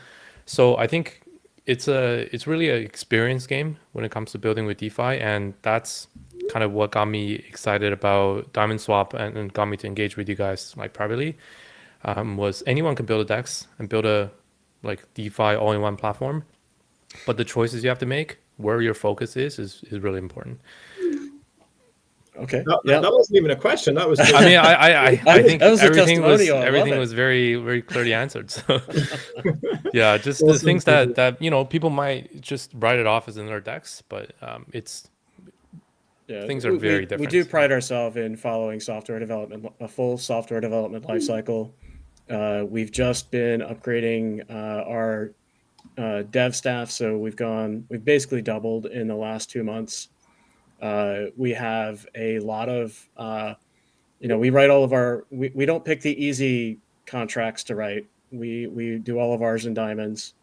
Speaker 4: So I think it's really an experience game when it comes to building with DeFi, and that's kind of what got me excited about DiamondSwap and got me to engage with you guys privately. Was anyone can build a DEX and build a DeFi all-in-one platform, but the choices you have to make, where your focus is really important.
Speaker 9: Okay.
Speaker 1: That wasn't even a question. That was. Just...
Speaker 4: I mean, I think everything
Speaker 9: was
Speaker 4: was very, very clearly answered. So, yeah, just the things that people might just write it off as in their DEX, but things are very different.
Speaker 9: We do pride ourselves in following software development, a full software development lifecycle. We've just been upgrading our dev staff, so we've basically doubled in the last 2 months. We have a lot of, we write all of we don't pick the easy contracts to write. We do all of ours in diamonds.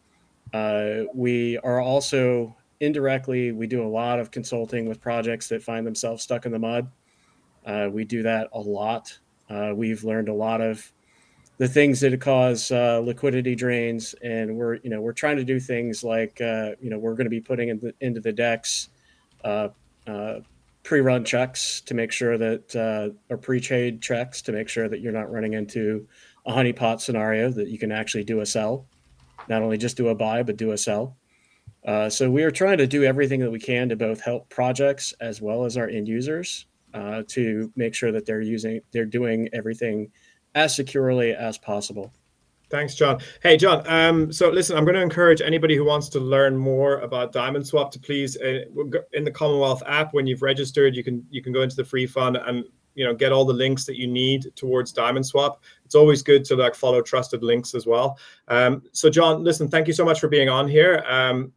Speaker 9: We are also indirectly, we do a lot of consulting with projects that find themselves stuck in the mud. We do that a lot. We've learned a lot of the things that cause liquidity drains, and we're trying to do things like we're going to be putting into the DEX pre-run checks to make sure that or pre-trade checks to make sure that you're not running into a honeypot scenario, that you can actually do a sell. not only just do a buy, but do a sell. So we are trying to do everything that we can to both help projects as well as our end users to make sure that they're doing everything as securely as possible.
Speaker 1: Thanks, John. Hey, John. So listen, I'm going to encourage anybody who wants to learn more about DiamondSwap to please, in the Commonwealth app, when you've registered, you can go into the free fund and get all the links that you need towards DiamondSwap. It's always good to follow trusted links as well. So John, listen, thank you so much for being on here.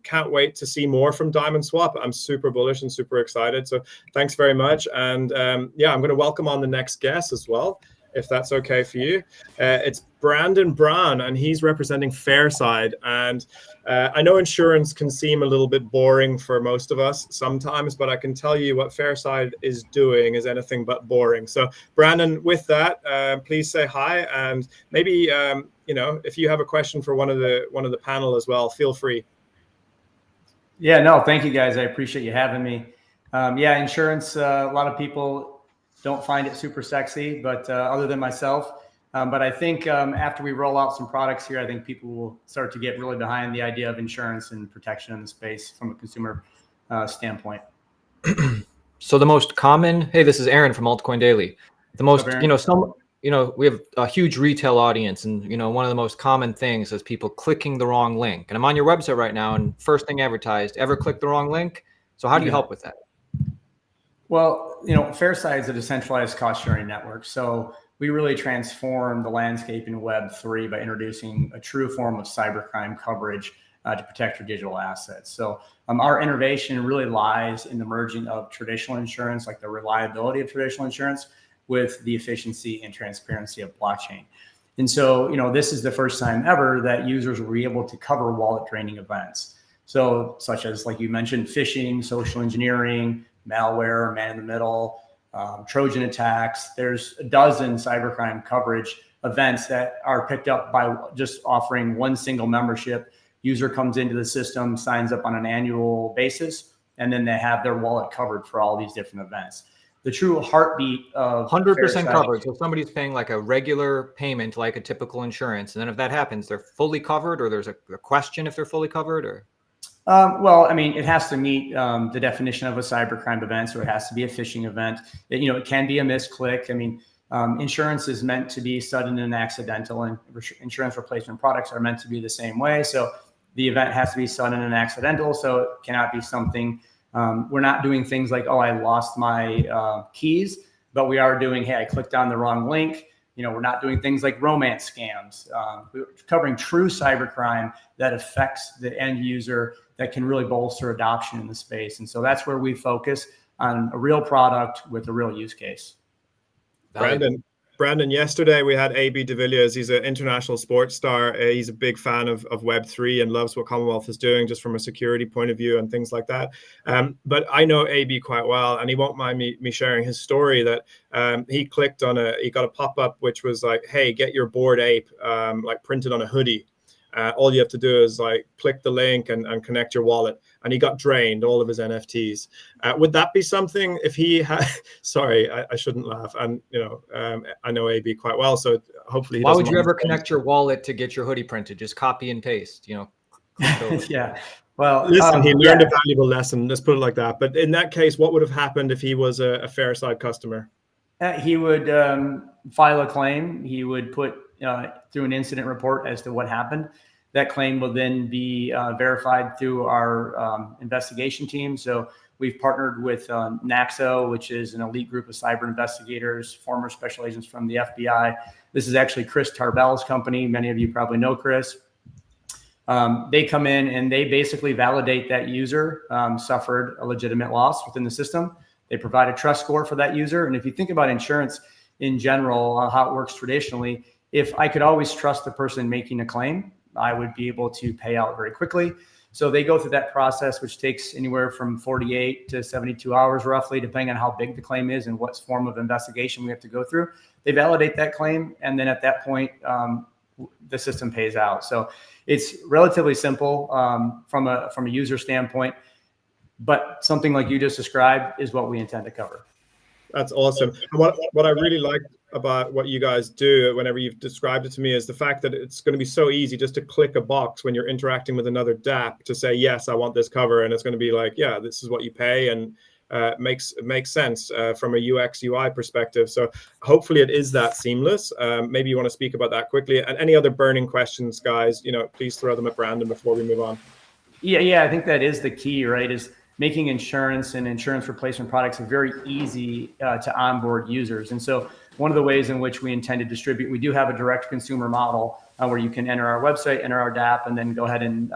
Speaker 1: Can't wait to see more from DiamondSwap. I'm super bullish and super excited. So thanks very much. And yeah, I'm going to welcome on the next guest as well, if that's okay for you. It's Brandon Brown, and he's representing FairSide. And I know insurance can seem a little bit boring for most of us sometimes, but I can tell you what FairSide is doing is anything but boring. So Brandon, with that, please say hi, and maybe if you have a question for one of the panel as well, feel free.
Speaker 10: Yeah, no, thank you guys. I appreciate you having me. Yeah, insurance, a lot of people don't find it super sexy, but other than myself. But I think after we roll out some products here, I think people will start to get really behind the idea of insurance and protection in the space from a consumer standpoint.
Speaker 2: So the most common, hey, this is Aaron from Altcoin Daily. The most, we have a huge retail audience, and one of the most common things is people clicking the wrong link. And I'm on your website right now, and first thing advertised, ever click the wrong link? So how do you help with that?
Speaker 10: Well, FairSide is a decentralized cost-sharing network. So we really transformed the landscape in Web3 by introducing a true form of cybercrime coverage to protect your digital assets. So our innovation really lies in the merging of traditional insurance, like the reliability of traditional insurance, with the efficiency and transparency of blockchain. And so, this is the first time ever that users will be able to cover wallet draining events. So such as, like you mentioned, phishing, social engineering, malware, man in the middle, Trojan attacks. There's a dozen cybercrime coverage events that are picked up by just offering one single membership. User comes into the system, signs up on an annual basis, and then they have their wallet covered for all these different events. The true heartbeat of
Speaker 2: 100% covered. So if somebody's paying like a regular payment, like a typical insurance, and then if that happens, they're fully covered, or there's a question if they're fully covered, or?
Speaker 10: Well, I mean, it has to meet the definition of a cybercrime event, so it has to be a phishing event. It can be a misclick. I mean, insurance is meant to be sudden and accidental, and insurance replacement products are meant to be the same way. So the event has to be sudden and accidental, so it cannot be something. We're not doing things like, oh, I lost my keys, but we are doing, hey, I clicked on the wrong link. We're not doing things like romance scams. We're covering true cybercrime that affects the end user, that can really bolster adoption in the space. And so that's where we focus on a real product with a real use case.
Speaker 1: Brandon, yesterday we had AB de Villiers. He's an international sports star. He's a big fan of Web3 and loves what Commonwealth is doing just from a security point of view and things like that. But I know AB quite well, and he won't mind me sharing his story that he clicked on he got a pop-up which was like, hey, get your Bored Ape like printed on a hoodie. All you have to do is like click the link and connect your wallet, and he got drained all of his NFTs. Would that be something if he had? Sorry, I shouldn't laugh. And I know AB quite well, so hopefully.
Speaker 2: Why would you ever connect your wallet to get your hoodie printed? Just copy and paste.
Speaker 10: Yeah. Well,
Speaker 1: listen, he learned a valuable lesson. Let's put it like that. But in that case, what would have happened if he was a FairSide customer?
Speaker 10: He would file a claim. He would put through an incident report as to what happened. That claim will then be verified through our investigation team. So we've partnered with NAXO, which is an elite group of cyber investigators, former special agents from the FBI. This is actually Chris Tarbell's company. Many of you probably know Chris. They come in and they basically validate that user suffered a legitimate loss within the system. They provide a trust score for that user. And if you think about insurance in general, how it works traditionally, if I could always trust the person making a claim, I would be able to pay out very quickly. So they go through that process, which takes anywhere from 48 to 72 hours, roughly, depending on how big the claim is and what form of investigation we have to go through. They validate that claim, and then at that point, the system pays out. So it's relatively simple from a user standpoint, but something like you just described is what we intend to cover.
Speaker 1: That's awesome. And what I really like about what you guys do whenever you've described it to me is the fact that it's going to be so easy just to click a box when you're interacting with another DApp to say, yes, I want this cover. And it's going to be like, yeah, this is what you pay. And makes sense from a UX UI perspective. So hopefully it is that seamless. Maybe you want to speak about that quickly. And any other burning questions, guys, please throw them at Brandon before we move on.
Speaker 10: Yeah, I think that is the key, right? Is making insurance and insurance replacement products very easy to onboard users. And so one of the ways in which we intend to distribute, we do have a direct consumer model where you can enter our website, enter our DApp, and then go ahead and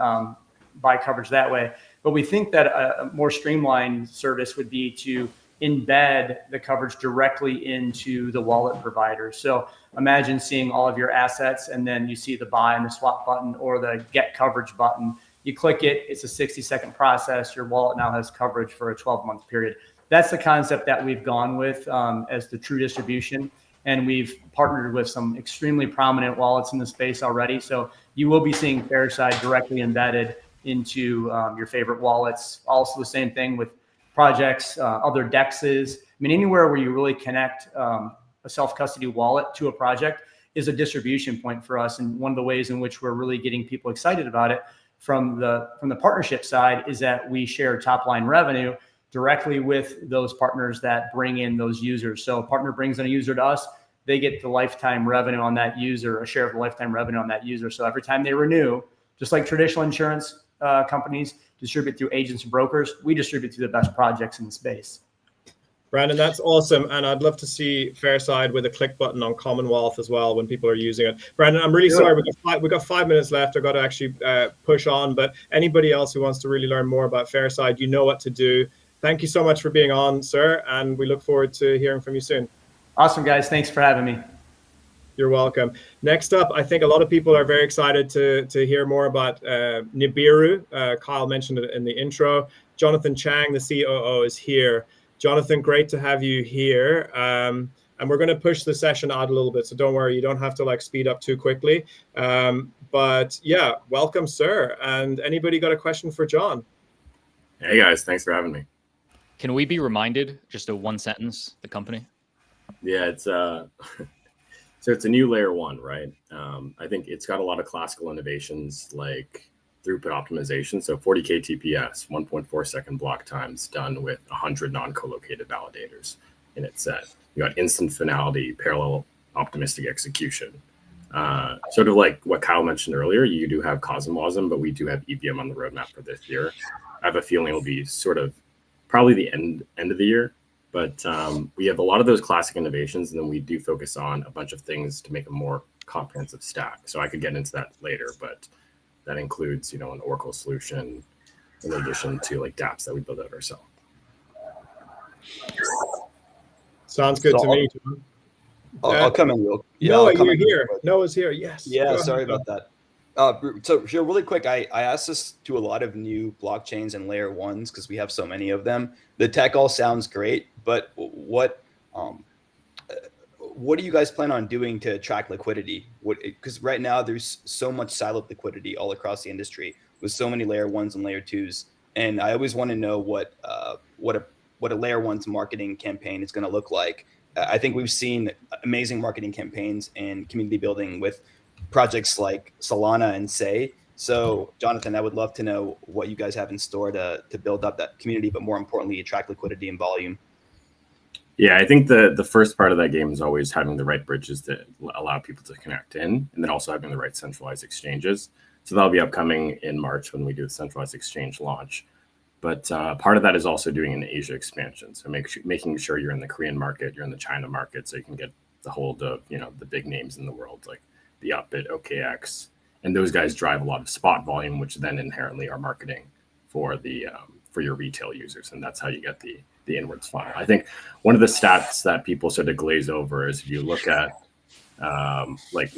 Speaker 10: buy coverage that way. But we think that a more streamlined service would be to embed the coverage directly into the wallet provider. So imagine seeing all of your assets and then you see the buy and the swap button or the get coverage button. You click it, it's a 60-second process. Your wallet now has coverage for a 12-month period. That's the concept that we've gone with as the true distribution. And we've partnered with some extremely prominent wallets in the space already. So you will be seeing FairSide directly embedded into your favorite wallets. Also the same thing with projects, other dexes. I mean, anywhere where you really connect a self-custody wallet to a project is a distribution point for us. And one of the ways in which we're really getting people excited about it from the partnership side is that we share top line revenue directly with those partners that bring in those users. So a partner brings in a user to us, they get the lifetime revenue on that user, a share of the lifetime revenue on that user. So every time they renew, just like traditional insurance companies distribute through agents and brokers, we distribute to the best projects in the space.
Speaker 1: Brandon, that's awesome. And I'd love to see FairSide with a click button on Commonwealth as well when people are using it. Brandon, I'm really sorry. We've got 5 minutes left. I've got to actually push on. But anybody else who wants to really learn more about FairSide, you know what to do. Thank you so much for being on, sir. And we look forward to hearing from you soon.
Speaker 10: Awesome, guys. Thanks for having me.
Speaker 1: You're welcome. Next up, I think a lot of people are very excited to hear more about Nibiru. Kyle mentioned it in the intro. Jonathan Chang, the COO, is here. Jonathan, great to have you here. And we're going to push the session out a little bit, so don't worry, you don't have to speed up too quickly. But yeah, welcome, sir. And anybody got a question for John?
Speaker 11: Hey guys, thanks for having me.
Speaker 8: Can we be reminded, just a one sentence, the company?
Speaker 11: Yeah, it's so it's a new layer one, right? I think it's got a lot of classical innovations like throughput optimization. So 40K TPS, 1.4 second block times done with 100 non-collocated validators in its set. You got instant finality, parallel optimistic execution. Sort of like what Kyle mentioned earlier, you do have CosmWasm, but we do have EVM on the roadmap for this year. I have a feeling it'll be sort of probably the end of the year. But we have a lot of those classic innovations, and then we do focus on a bunch of things to make a more comprehensive stack. So I could get into that later, but that includes, an Oracle solution in addition to dApps that we build out ourselves.
Speaker 1: Sounds good to me, John.
Speaker 12: I'll come in real. Yeah,
Speaker 1: Noah, you're here. Noah's here. Yes.
Speaker 12: Yeah, sorry about that. So here, really quick, I asked this to a lot of new blockchains and layer ones because we have so many of them. The tech all sounds great, but what do you guys plan on doing to attract liquidity? Because right now there's so much siloed liquidity all across the industry with so many layer ones and layer twos, and I always want to know what a layer one's marketing campaign is going to look like. I think we've seen amazing marketing campaigns and community building with projects like Solana and Say. So, Jonathan, I would love to know what you guys have in store to build up that community, but more importantly, attract liquidity and volume.
Speaker 11: Yeah, I think the first part of that game is always having the right bridges to allow people to connect in, and then also having the right centralized exchanges. So that'll be upcoming in March when we do the centralized exchange launch. But part of that is also doing an Asia expansion. So making sure you're in the Korean market, you're in the China market, so you can get the hold of the big names in the world like the Upbit, OKX, and those guys drive a lot of spot volume, which then inherently are marketing for the for your retail users, and that's how you get the inwards funnel. I think one of the stats that people sort of glaze over is if you look at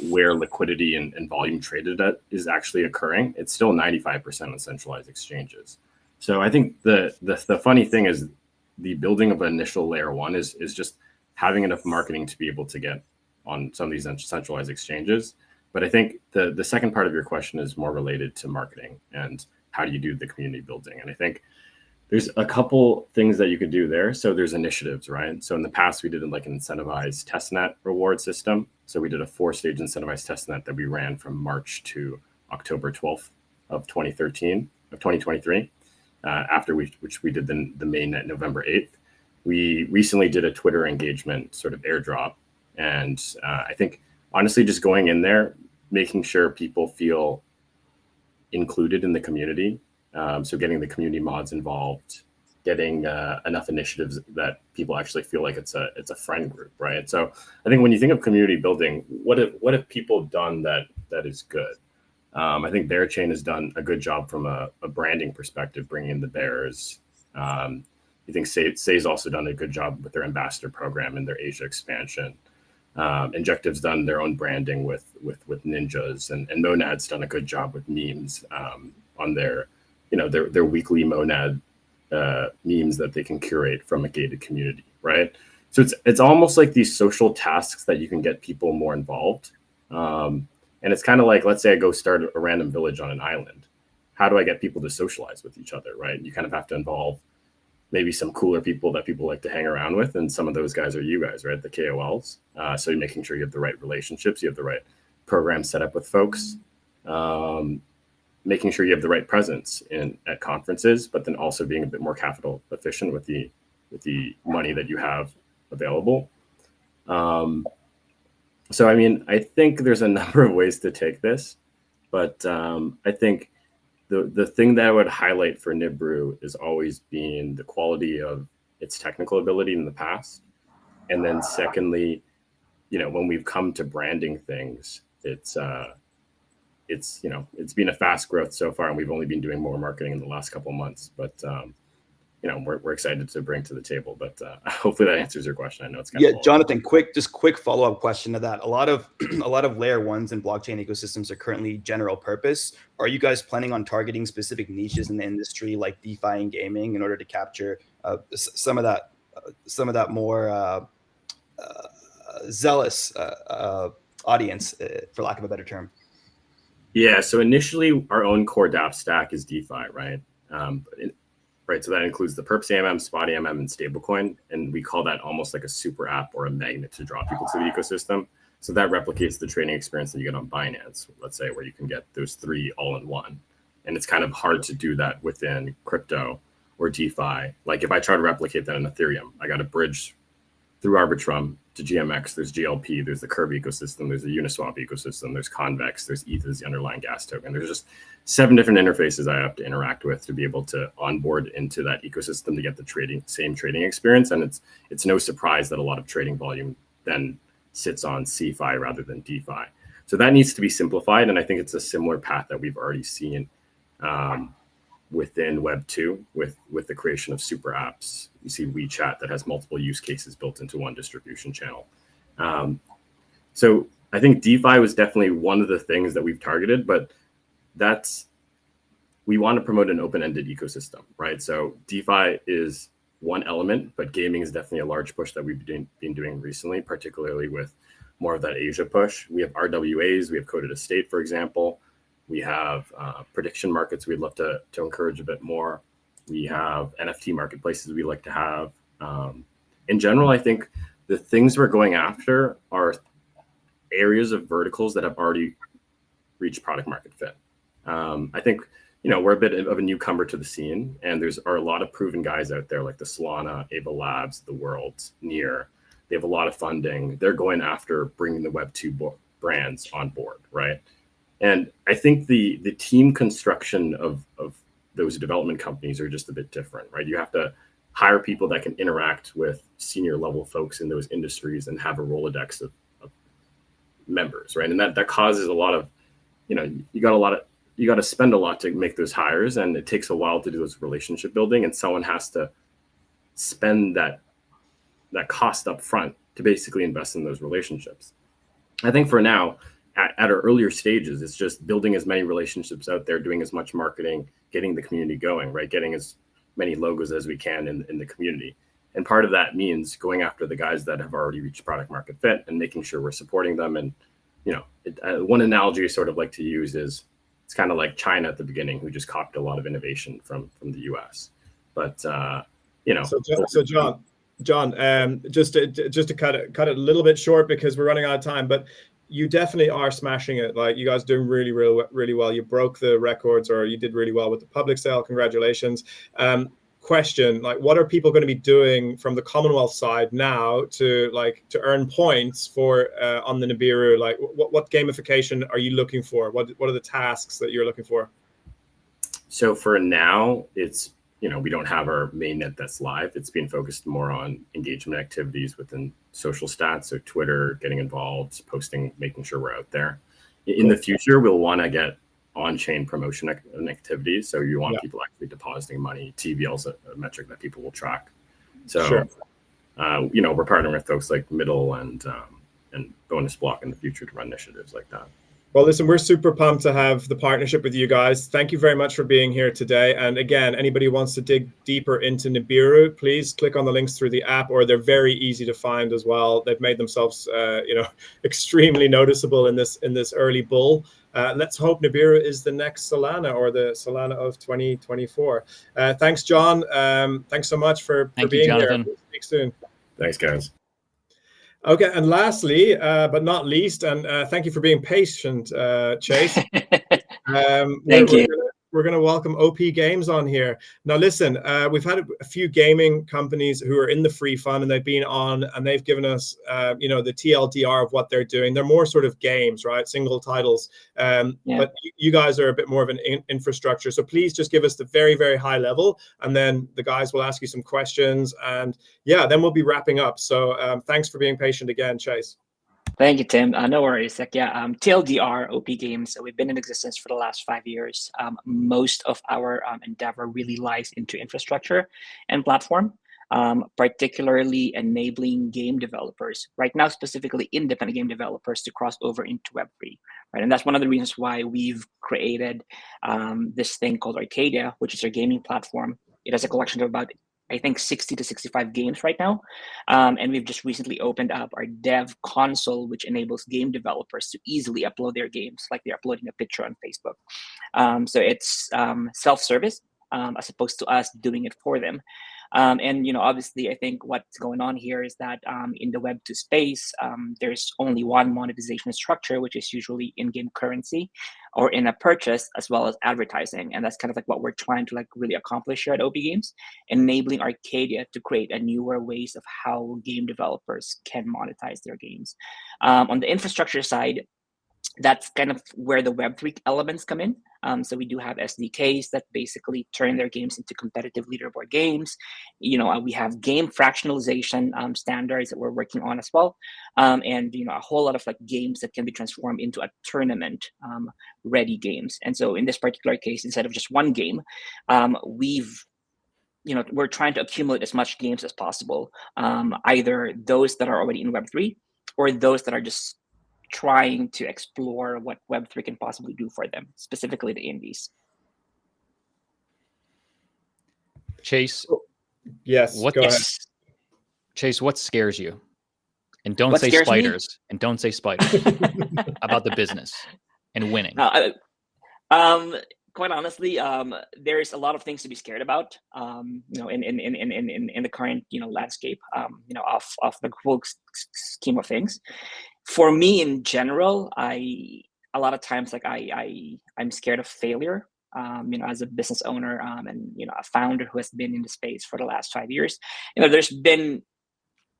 Speaker 11: where liquidity and volume traded at is actually occurring, it's still 95% on centralized exchanges. So I think the funny thing is the building of an initial layer one is just having enough marketing to be able to get on some of these centralized exchanges. But I think the second part of your question is more related to marketing and how do you do the community building. And I think There's a couple things that you could do there. So there's initiatives, right? So in the past, we did like an incentivized testnet reward system. So we did a 4-stage incentivized testnet that we ran from March to October 12th of 2023. After which we did the mainnet November 8th. We recently did a Twitter engagement sort of airdrop. And I think honestly, just going in there, making sure people feel included in the community. So getting the community mods involved, getting enough initiatives that people actually feel like it's a friend group, right? So I think when you think of community building, what have people done that is good? I think Bearchain has done a good job from a branding perspective, bringing in the bears. I think Say's also done a good job with their ambassador program and their Asia expansion. Injective's done their own branding with ninjas, and Monad's done a good job with memes on their weekly Monad memes that they can curate from a gated community, right? So it's almost like these social tasks that you can get people more involved. And it's kind of like, let's say I go start a random village on an island. How do I get people to socialize with each other, right? You kind of have to involve maybe some cooler people that people like to hang around with. And some of those guys are you guys, right? The KOLs. So you're making sure you have the right relationships, you have the right program set up with folks, making sure you have the right presence at conferences, but then also being a bit more capital efficient with the money that you have available. So, I mean, I think there's a number of ways to take this, but I think the thing that I would highlight for Nibiru is always being the quality of its technical ability in the past. And then secondly, when we've come to branding things, it's been a fast growth so far, and we've only been doing more marketing in the last couple of months, but we're excited to bring to the table, but hopefully that answers your question. I know it's kind of
Speaker 12: Jonathan, quick follow-up question to that. A lot of layer ones and blockchain ecosystems are currently general purpose. Are you guys planning on targeting specific niches in the industry like DeFi and gaming in order to capture some of that more zealous audience, for lack of a better term?
Speaker 11: Yeah, so initially our own core dApp stack is DeFi, right? Right, so that includes the Perps AMM, Spot AMM, and Stablecoin, and we call that almost like a super app or a magnet to draw people to the ecosystem. So that replicates the trading experience that you get on Binance, let's say, where you can get those three all in one. And it's kind of hard to do that within crypto or DeFi. Like if I try to replicate that in Ethereum, I got to bridge through Arbitrum to GMX, there's GLP, there's the Curve ecosystem, there's the Uniswap ecosystem, there's Convex, there's ETH as the underlying gas token. There's just 7 different interfaces I have to interact with to be able to onboard into that ecosystem to get the same trading experience. And it's no surprise that a lot of trading volume then sits on CeFi rather than DeFi. So that needs to be simplified. And I think it's a similar path that we've already seen within Web 2 with the creation of super apps. You see WeChat that has multiple use cases built into one distribution channel. So I think DeFi was definitely one of the things that we've targeted, but we want to promote an open-ended ecosystem, right? So DeFi is one element, but gaming is definitely a large push that we've been doing recently, particularly with more of that Asia push. We have RWAs, we have coded estate, for example. We have prediction markets we'd love to encourage a bit more. We have NFT marketplaces we like to have. In general, I think the things we're going after are areas of verticals that have already reached product market fit. I think, we're a bit of a newcomer to the scene, and are a lot of proven guys out there like the Solana, Ava Labs, The World, Near. They have a lot of funding. They're going after bringing the Web 2 brands on board, right? And I think the team construction of those development companies are just a bit different, right? You have to hire people that can interact with senior level folks in those industries and have a Rolodex of members, right? And that causes a lot of, you got to spend a lot to make those hires, and it takes a while to do those relationship building, and someone has to spend that cost up front to basically invest in those relationships. I think for now, at our earlier stages, it's just building as many relationships out there, doing as much marketing, getting the community going, right? Getting as many logos as we can in the community. And part of that means going after the guys that have already reached product market fit and making sure we're supporting them. And, one analogy I sort of like to use is it's kind of like China at the beginning, who just copied a lot of innovation from the US. But you know,
Speaker 1: so John, just to cut it a little bit short because we're running out of time, but you definitely are smashing it. Like, you guys are doing really well. You broke the records, or you did really well with the public sale. Congratulations. Question, like, what are people going to be doing from the Commonwealth side now to earn points for on the Nibiru? Like, what gamification are you looking for? What are the tasks that you're looking for?
Speaker 11: So for now, it's, you know, we don't have our mainnet that's live. It's being focused more on engagement activities within social stats. So Twitter, getting involved, posting, making sure we're out there. In the future, we'll want to get on-chain promotion activities. So you want people actually depositing money. TVL is a metric that people will track. So,
Speaker 1: sure.
Speaker 11: You know, we're partnering with folks like Middle and Bonus Block in the future to run initiatives like that.
Speaker 1: Well, listen, we're super pumped to have the partnership with you guys. Thank you very much for being here today. And again, anybody who wants to dig deeper into Nibiru, please click on the links through the app, or they're very easy to find as well. They've made themselves, extremely noticeable in this early bull. Let's hope Nibiru is the next Solana, or the Solana of 2024. Thanks, John. Thanks so much for being here. We'll speak soon.
Speaker 11: Thanks, guys.
Speaker 1: Okay, and lastly, but not least, and thank you for being patient, Chase.
Speaker 13: Thank you.
Speaker 1: We're going to welcome OP Games on here. Now, listen, we've had a few gaming companies who are in the free fund, and they've been on, and they've given us, the TLDR of what they're doing. They're more sort of games, right? Single titles. But you guys are a bit more of an infrastructure. So please just give us the very, very high level, and then the guys will ask you some questions, and then we'll be wrapping up. So thanks for being patient again, Chase.
Speaker 13: Thank you, Tim. No worries. TLDR, OP Games, we've been in existence for the last 5 years. Most of our endeavor really lies into infrastructure and platform, particularly enabling game developers, right now specifically independent game developers, to cross over into Web3. Right? And that's one of the reasons why we've created this thing called Arcadia, which is our gaming platform. It has a collection of about, I think, 60 to 65 games right now. And we've just recently opened up our dev console, which enables game developers to easily upload their games like they're uploading a picture on Facebook. So it's self-service as opposed to us doing it for them. And obviously, I think what's going on here is that in the Web2 space, there's only one monetization structure, which is usually in-game currency or in a purchase, as well as advertising. And that's kind of like what we're trying to really accomplish here at OP Games, enabling Arcadia to create a newer ways of how game developers can monetize their games. On the infrastructure side, that's kind of where the Web3 elements come in. So we do have SDKs that basically turn their games into competitive leaderboard games. We have game fractionalization standards that we're working on as well. And, a whole lot of games that can be transformed into a tournament ready games. And so in this particular case, instead of just one game, we're trying to accumulate as much games as possible, either those that are already in Web3 or those that are just trying to explore what Web3 can possibly do for them, specifically the indies.
Speaker 8: Chase.
Speaker 1: Yes, go ahead.
Speaker 8: Chase, what scares you? And don't say spiders. And don't say spiders about the business and winning.
Speaker 13: Quite honestly, there's a lot of things to be scared about, in the current, landscape, of the whole scheme of things. For me in general, a lot of times, I'm scared of failure, as a business owner, and, a founder who has been in the space for the last 5 years.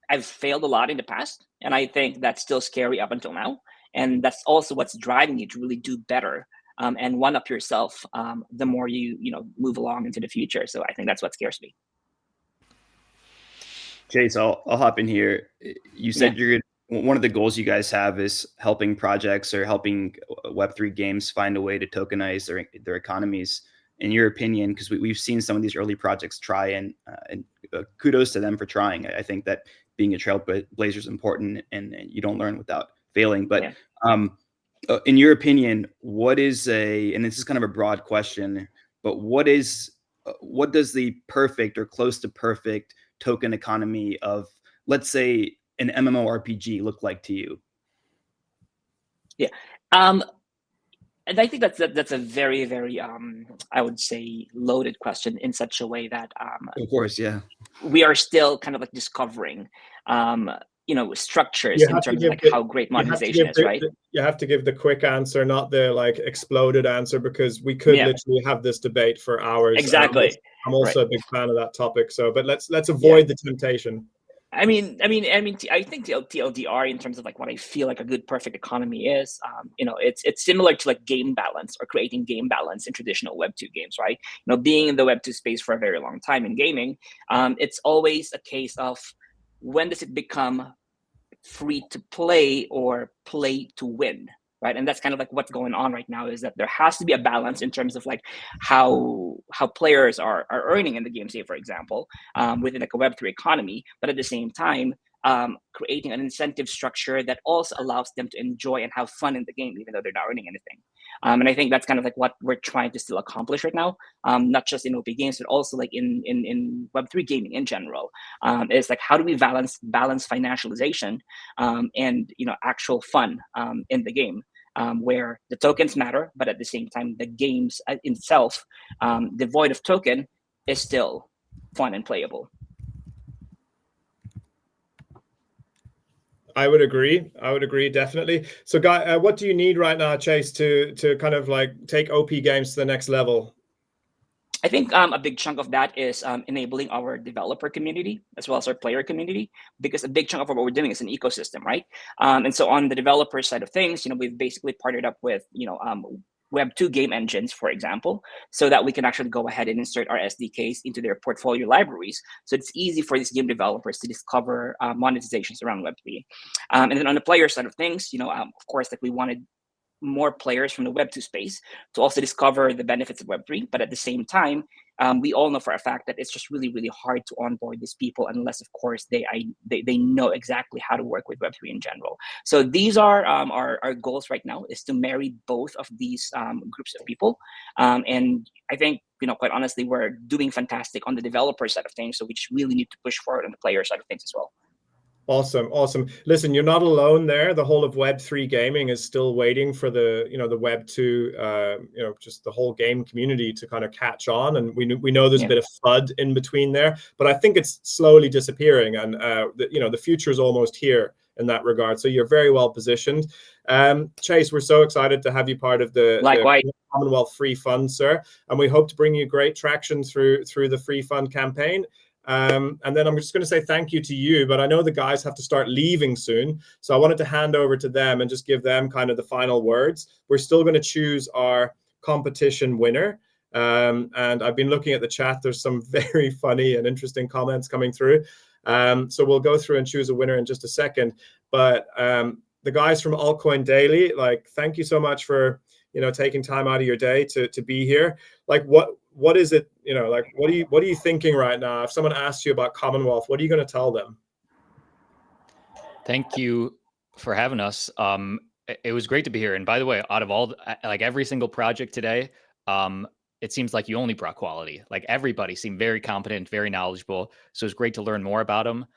Speaker 13: I've failed a lot in the past, and I think that's still scary up until now. And that's also what's driving you to really do better. And one up yourself, the more you move along into the future. So I think that's what scares me.
Speaker 12: Chase, I'll hop in here. You said one of the goals you guys have is helping projects or helping Web3 games find a way to tokenize their economies. In your opinion, because we've seen some of these early projects try, and kudos to them for trying. I think that being a trailblazer is important, and you don't learn without failing. But in your opinion, what is and this is kind of a broad question, but what does the perfect or close to perfect token economy of, let's say, an MMORPG look like to you?
Speaker 13: And I think that's a very, very I would say loaded question in such a way that
Speaker 12: Of course, yeah.
Speaker 13: we are still kind of like discovering structures
Speaker 1: You
Speaker 13: in
Speaker 1: have to
Speaker 13: terms of
Speaker 1: give
Speaker 13: like
Speaker 1: the
Speaker 13: how great
Speaker 1: you have to
Speaker 13: monetization
Speaker 1: give
Speaker 13: is, right?
Speaker 1: you have to give the quick answer, not the like exploded answer, because we could
Speaker 13: Yeah.
Speaker 1: literally have this debate for hours.
Speaker 13: Exactly.
Speaker 1: I'm also
Speaker 13: Right.
Speaker 1: a big fan of that topic. So, but let's avoid the temptation.
Speaker 13: I think TLDR, in terms of like what I feel like a good perfect economy is, it's similar to like game balance or creating game balance in traditional Web2 games, right? Being in the Web2 space for a very long time in gaming, it's always a case of when does it become free to play or play to win, right? And that's kind of like what's going on right now, is that there has to be a balance in terms of like how players are earning in the game, say for example, within like a Web3 economy, but at the same time creating an incentive structure that also allows them to enjoy and have fun in the game, even though they're not earning anything. And I think that's kind of like what we're trying to still accomplish right now, not just in OP games, but also like in Web3 gaming in general. Is like, how do we balance financialization and actual fun in the game, where the tokens matter, but at the same time the games itself, devoid of token, is still fun and playable.
Speaker 1: I would agree definitely. So guy, what do you need right now, Chase, to kind of like take OP games to the next level?
Speaker 13: I think a big chunk of that is enabling our developer community as well as our player community, because a big chunk of what we're doing is an ecosystem, right? And so on the developer side of things, we've basically partnered up with Web2 game engines, for example, so that we can actually go ahead and insert our SDKs into their portfolio libraries. So it's easy for these game developers to discover monetizations around Web3. And then on the player side of things, of course, like we wanted more players from the Web2 space to also discover the benefits of Web3. But at the same time, we all know for a fact that it's just really, really hard to onboard these people unless, of course, they know exactly how to work with Web3 in general. So these are our goals right now, is to marry both of these groups of people. And I think, quite honestly, we're doing fantastic on the developer side of things. So we just really need to push forward on the player side of things as well.
Speaker 1: Awesome. Listen, you're not alone there. The whole of Web3 gaming is still waiting for the Web2, just the whole game community to kind of catch on. And we know there's a bit of FUD in between there, but I think it's slowly disappearing. And the future is almost here in that regard. So you're very well positioned. Chase, we're so excited to have you part of the Commonwealth Free Fund, sir. And we hope to bring you great traction through the Free Fund campaign. And then I'm just going to say thank you to you, but I know the guys have to start leaving soon. So I wanted to hand over to them and just give them kind of the final words. We're still going to choose our competition winner. And I've been looking at the chat. There's some very funny and interesting comments coming through. So we'll go through and choose a winner in just a second. But the guys from Altcoin Daily, thank you so much for, taking time out of your day to be here. What is it, what are you thinking right now? If someone asks you about Commonwealth, what are you going to tell them?
Speaker 8: Thank you for having us. It was great to be here. And by the way, out of all, every single project today, it seems like you only brought quality. Like everybody seemed very competent, very knowledgeable. So it's great to learn more about them.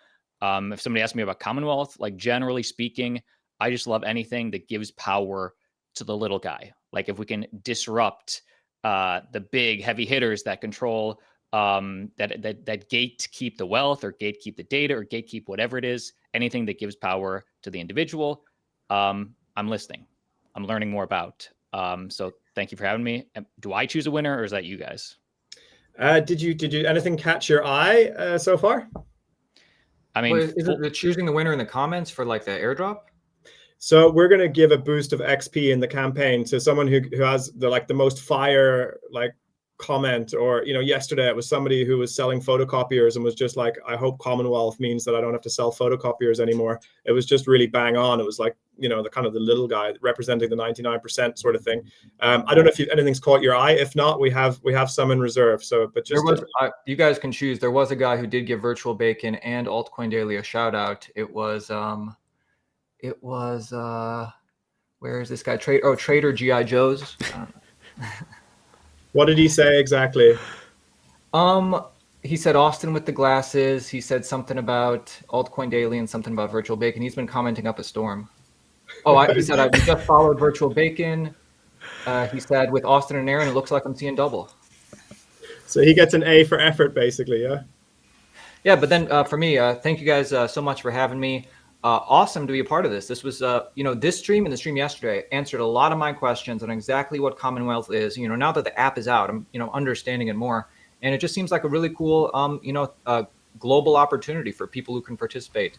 Speaker 8: If somebody asked me about Commonwealth, generally speaking, I just love anything that gives power to the little guy. If we can disrupt the big heavy hitters that control that gatekeep the wealth or gatekeep the data or gatekeep whatever it is, anything that gives power to the individual, I'm listening. I'm learning more about. So thank you for having me. Do I choose a winner or is that you guys?
Speaker 1: Did you anything catch your eye so far?
Speaker 2: I mean, is it choosing the winner in the comments for the airdrop?
Speaker 1: So we're going to give a boost of XP in the campaign to someone who has the most fire comment, or yesterday it was somebody who was selling photocopiers and was just like, I hope Commonwealth means that I don't have to sell photocopiers anymore. It was just really bang on. It was the kind of the little guy representing the 99% sort of thing. I don't know if anything's caught your eye. If not, we have some in reserve. So, but just
Speaker 2: you guys can choose. There was a guy who did give Virtual Bacon and Altcoin Daily a shout out. It was where is this guy? Trader G.I. Joe's.
Speaker 1: What did he say exactly?
Speaker 2: He said Austin with the glasses. He said something about Altcoin Daily and something about Virtual Bacon. He's been commenting up a storm. He said I just followed Virtual Bacon. He said, with Austin and Aaron, it looks like I'm seeing double.
Speaker 1: So he gets an A for effort, basically, yeah?
Speaker 2: Yeah, but then for me, thank you guys so much for having me. Awesome to be a part of this. This was, this stream and the stream yesterday answered a lot of my questions on exactly what Commonwealth is. Now that the app is out, I'm, understanding it more. And it just seems like a really cool, global opportunity for people who can participate.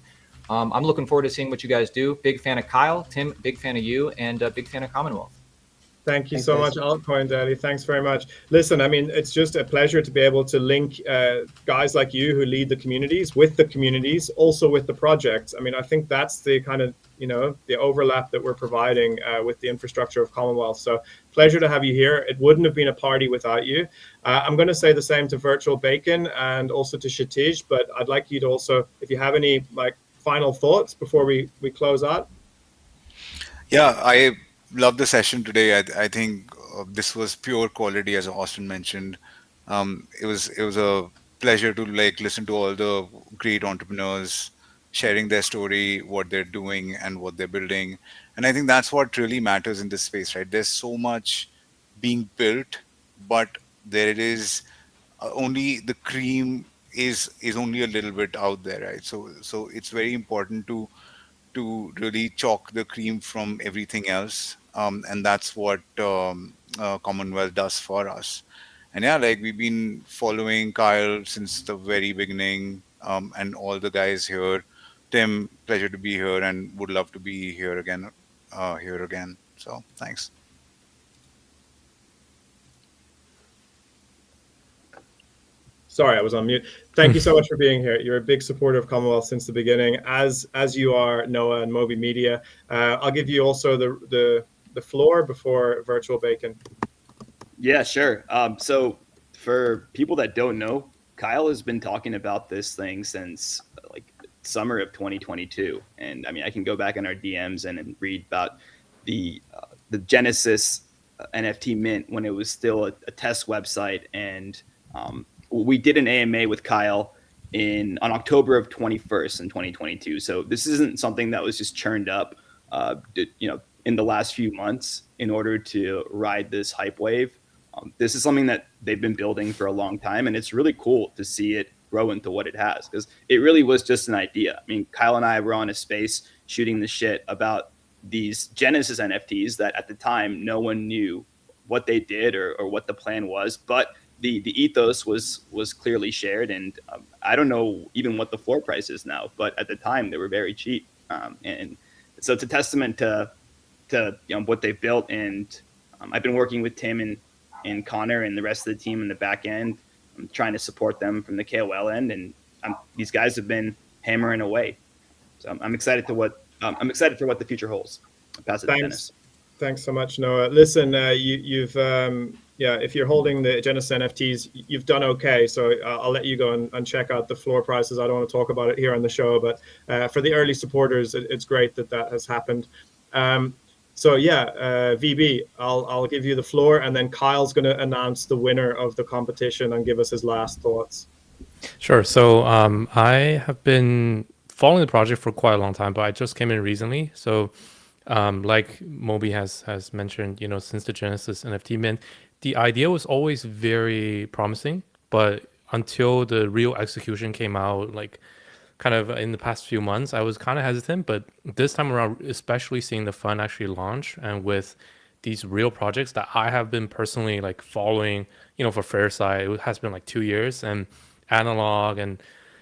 Speaker 2: I'm looking forward to seeing what you guys do. Big fan of Kyle, Tim, big fan of you, and big fan of Commonwealth.
Speaker 1: Thank you so much, Altcoin Daddy. Thanks very much. Listen, I mean, it's just a pleasure to be able to link guys like you who lead the communities with the communities, also with the projects. I mean, I think that's the kind of, the overlap that we're providing with the infrastructure of Commonwealth. So pleasure to have you here. It wouldn't have been a party without you. I'm going to say the same to Virtual Bacon and also to Shitij, but I'd like you to also, if you have any final thoughts before we close out.
Speaker 5: Yeah, I love the session today. I think this was pure quality, as Austin mentioned. It was a pleasure to listen to all the great entrepreneurs sharing their story, what they're doing, and what they're building. And I think that's what really matters in this space, right? There's so much being built, but there it is. Only the cream is only a little bit out there, right? So it's very important to really chalk the cream from everything else. And that's what Commonwealth does for us. And yeah, we've been following Kyle since the very beginning, and all the guys here. Tim, pleasure to be here and would love to be here again. So thanks.
Speaker 1: Sorry, I was on mute. Thank you so much for being here. You're a big supporter of Commonwealth since the beginning, as you are Noah and Moby Media. I'll give you also the floor before Virtual Bacon.
Speaker 12: Yeah, sure. So for people that don't know, Kyle has been talking about this thing since summer of 2022. And I mean, I can go back in our DMs and read about the Genesis NFT mint when it was still a test website. And we did an AMA with Kyle on October of 21st in 2022. So this isn't something that was just churned up, in the last few months in order to ride this hype wave. This is something that they've been building for a long time, and it's really cool to see it grow into what it has, because it really was just an idea. I mean, Kyle and I were on a space shooting the shit about these Genesis NFTs that at the time no one knew what they did or what the plan was, but the ethos was clearly shared. And I don't know even what the floor price is now, but at the time they were very cheap. And so it's a testament to what they've built. And I've been working with Tim and Connor and the rest of the team in the back end. I'm trying to support them from the KOL end, and these guys have been hammering away. So I'm excited for what the future holds. I'll pass it to Dennis.
Speaker 1: Thanks so much, Noah. Listen, you've if you're holding the Genesis NFTs, you've done okay. So I'll let you go and check out the floor prices. I don't want to talk about it here on the show, but for the early supporters, it's great that has happened. VB, I'll give you the floor, and then Kyle's going to announce the winner of the competition and give us his last thoughts.
Speaker 4: Sure. So I have been following the project for quite a long time, but I just came in recently. So like Moby has mentioned, since the Genesis NFT mint, the idea was always very promising, but until the real execution came out, kind of in the past few months, I was kind of hesitant. But this time around, especially seeing the fund actually launch, and with these real projects that I have been personally following, for FairSide, it has been 2 years, and Analog and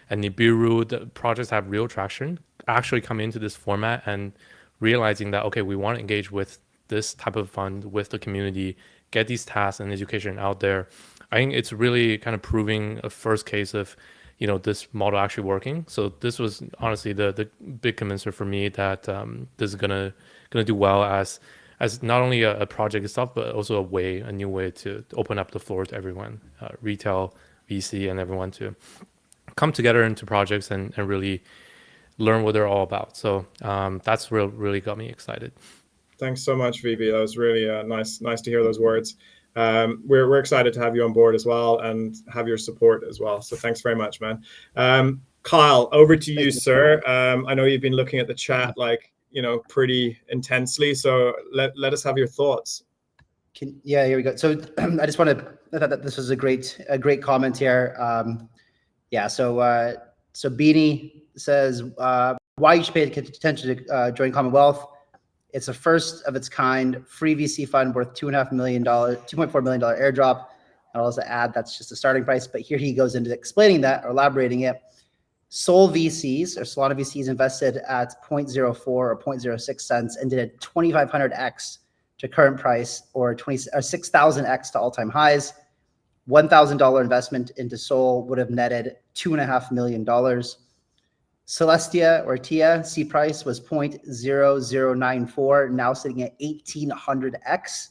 Speaker 4: Nibiru, the projects have real traction, actually come into this format and realizing that, okay, we want to engage with this type of fund, with the community, get these tasks and education out there. I think it's really kind of proving a first case of, this model actually working. So this was honestly the big convincer for me that this is gonna do well as not only a project itself, but also a new way to open up the floor to everyone, retail, VC, and everyone to come together into projects and really learn what they're all about. So that's really got me excited.
Speaker 1: Thanks so much, VB. That was really nice to hear those words. We're excited to have you on board as well and have your support as well. So thanks very much, man. Kyle, over to you, sir. I know you've been looking at the chat pretty intensely. So let us have your thoughts.
Speaker 3: Here we go. So I just want to. I thought that this was a great comment here. So Beanie says why you should pay attention to join Commonwealth. It's a first of its kind free VC fund worth $2.4 million airdrop. I'll also add that's just a starting price, but here he goes into explaining that or elaborating it. Sol VCs or Solana VCs invested at 0.04 or 0.06 cents and did a 2,500x to current price or 6,000x to all-time highs. $1,000 investment into Sol would have netted $2.5 million. Celestia or TIA C price was 0.0094, now sitting at 1,800x.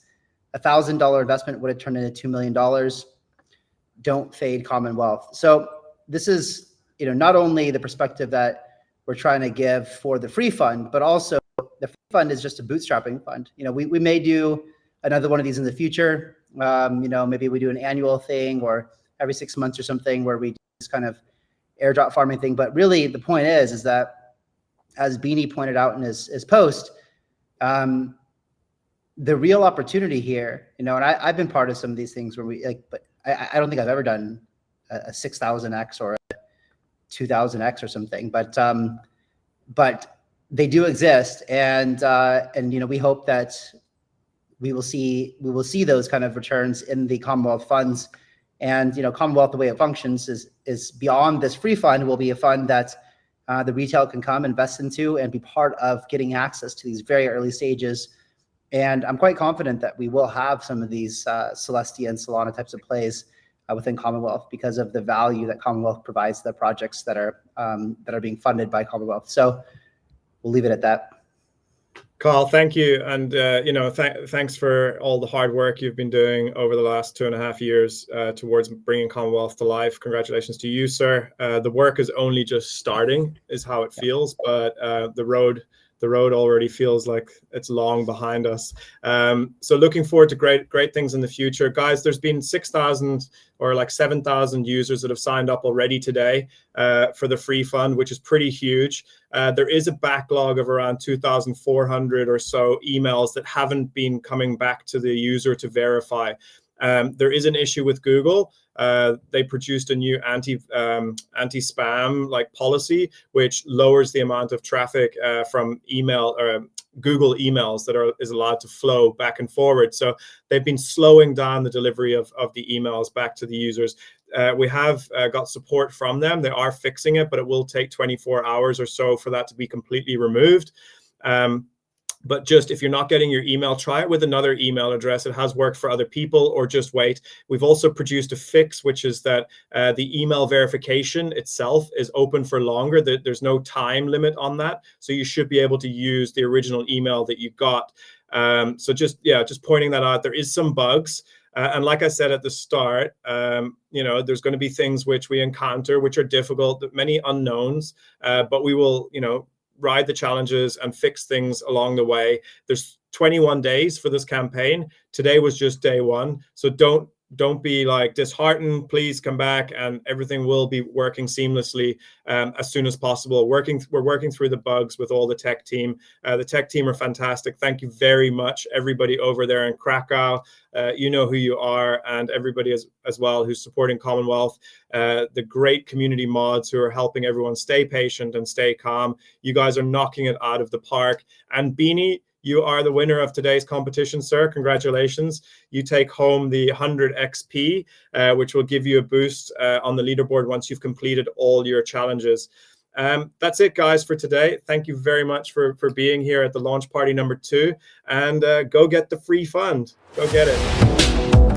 Speaker 3: $1,000 investment would have turned into $2 million. Don't fade Commonwealth. So this is, not only the perspective that we're trying to give for the free fund, but also the free fund is just a bootstrapping fund. We may do another one of these in the future. Maybe we do an annual thing or every 6 months or something where we do this kind of airdrop farming thing. But really the point is that, as Beanie pointed out in his post, the real opportunity here, and I've been part of some of these things where but I don't think I've ever done a 6,000x or a 2,000x or something, but they do exist, and we hope that we will see those kind of returns in the Commonwealth funds. And Commonwealth, the way it functions is beyond this free fund, will be a fund that the retail can come invest into and be part of getting access to these very early stages. And I'm quite confident that we will have some of these Celestia and Solana types of plays within Commonwealth because of the value that Commonwealth provides the projects that are being funded by Commonwealth. So we'll leave it at that.
Speaker 1: Carl, thank you. And, thanks for all the hard work you've been doing over the last 2.5 years towards bringing Commonwealth to life. Congratulations to you, sir. The work is only just starting, is how it feels, but the road already feels like it's long behind us. So looking forward to great things in the future. Guys, there's been 6,000 or like 7,000 users that have signed up already today for the free fund, which is pretty huge. There is a backlog of around 2,400 or so emails that haven't been coming back to the user to verify. There is an issue with Google. They produced a new anti-spam policy, which lowers the amount of traffic from email or Google emails that is allowed to flow back and forward. So they've been slowing down the delivery of the emails back to the users. We have got support from them. They are fixing it, but it will take 24 hours or so for that to be completely removed. But just if you're not getting your email, try it with another email address. It has worked for other people, or just wait. We've also produced a fix, which is that the email verification itself is open for longer. There's no time limit on that. So you should be able to use the original email that you got. So just pointing that out. There is some bugs. And like I said at the start, there's going to be things which we encounter, which are difficult, many unknowns, but we will, ride the challenges and fix things along the way. There's 21 days for this campaign. Today was just day one. So don't be disheartened. Please come back and everything will be working seamlessly as soon as possible. We're working through the bugs with all the tech team. The tech team are fantastic. Thank you very much, everybody over there in Krakow. You know who you are, and everybody as well who's supporting Commonwealth. The great community mods who are helping everyone stay patient and stay calm. You guys are knocking it out of the park. And Beanie, you are the winner of today's competition, sir. Congratulations. You take home the 100 XP, which will give you a boost on the leaderboard once you've completed all your challenges. That's it, guys, for today. Thank you very much for being here at the launch party number 2. And go get the free fund. Go get it.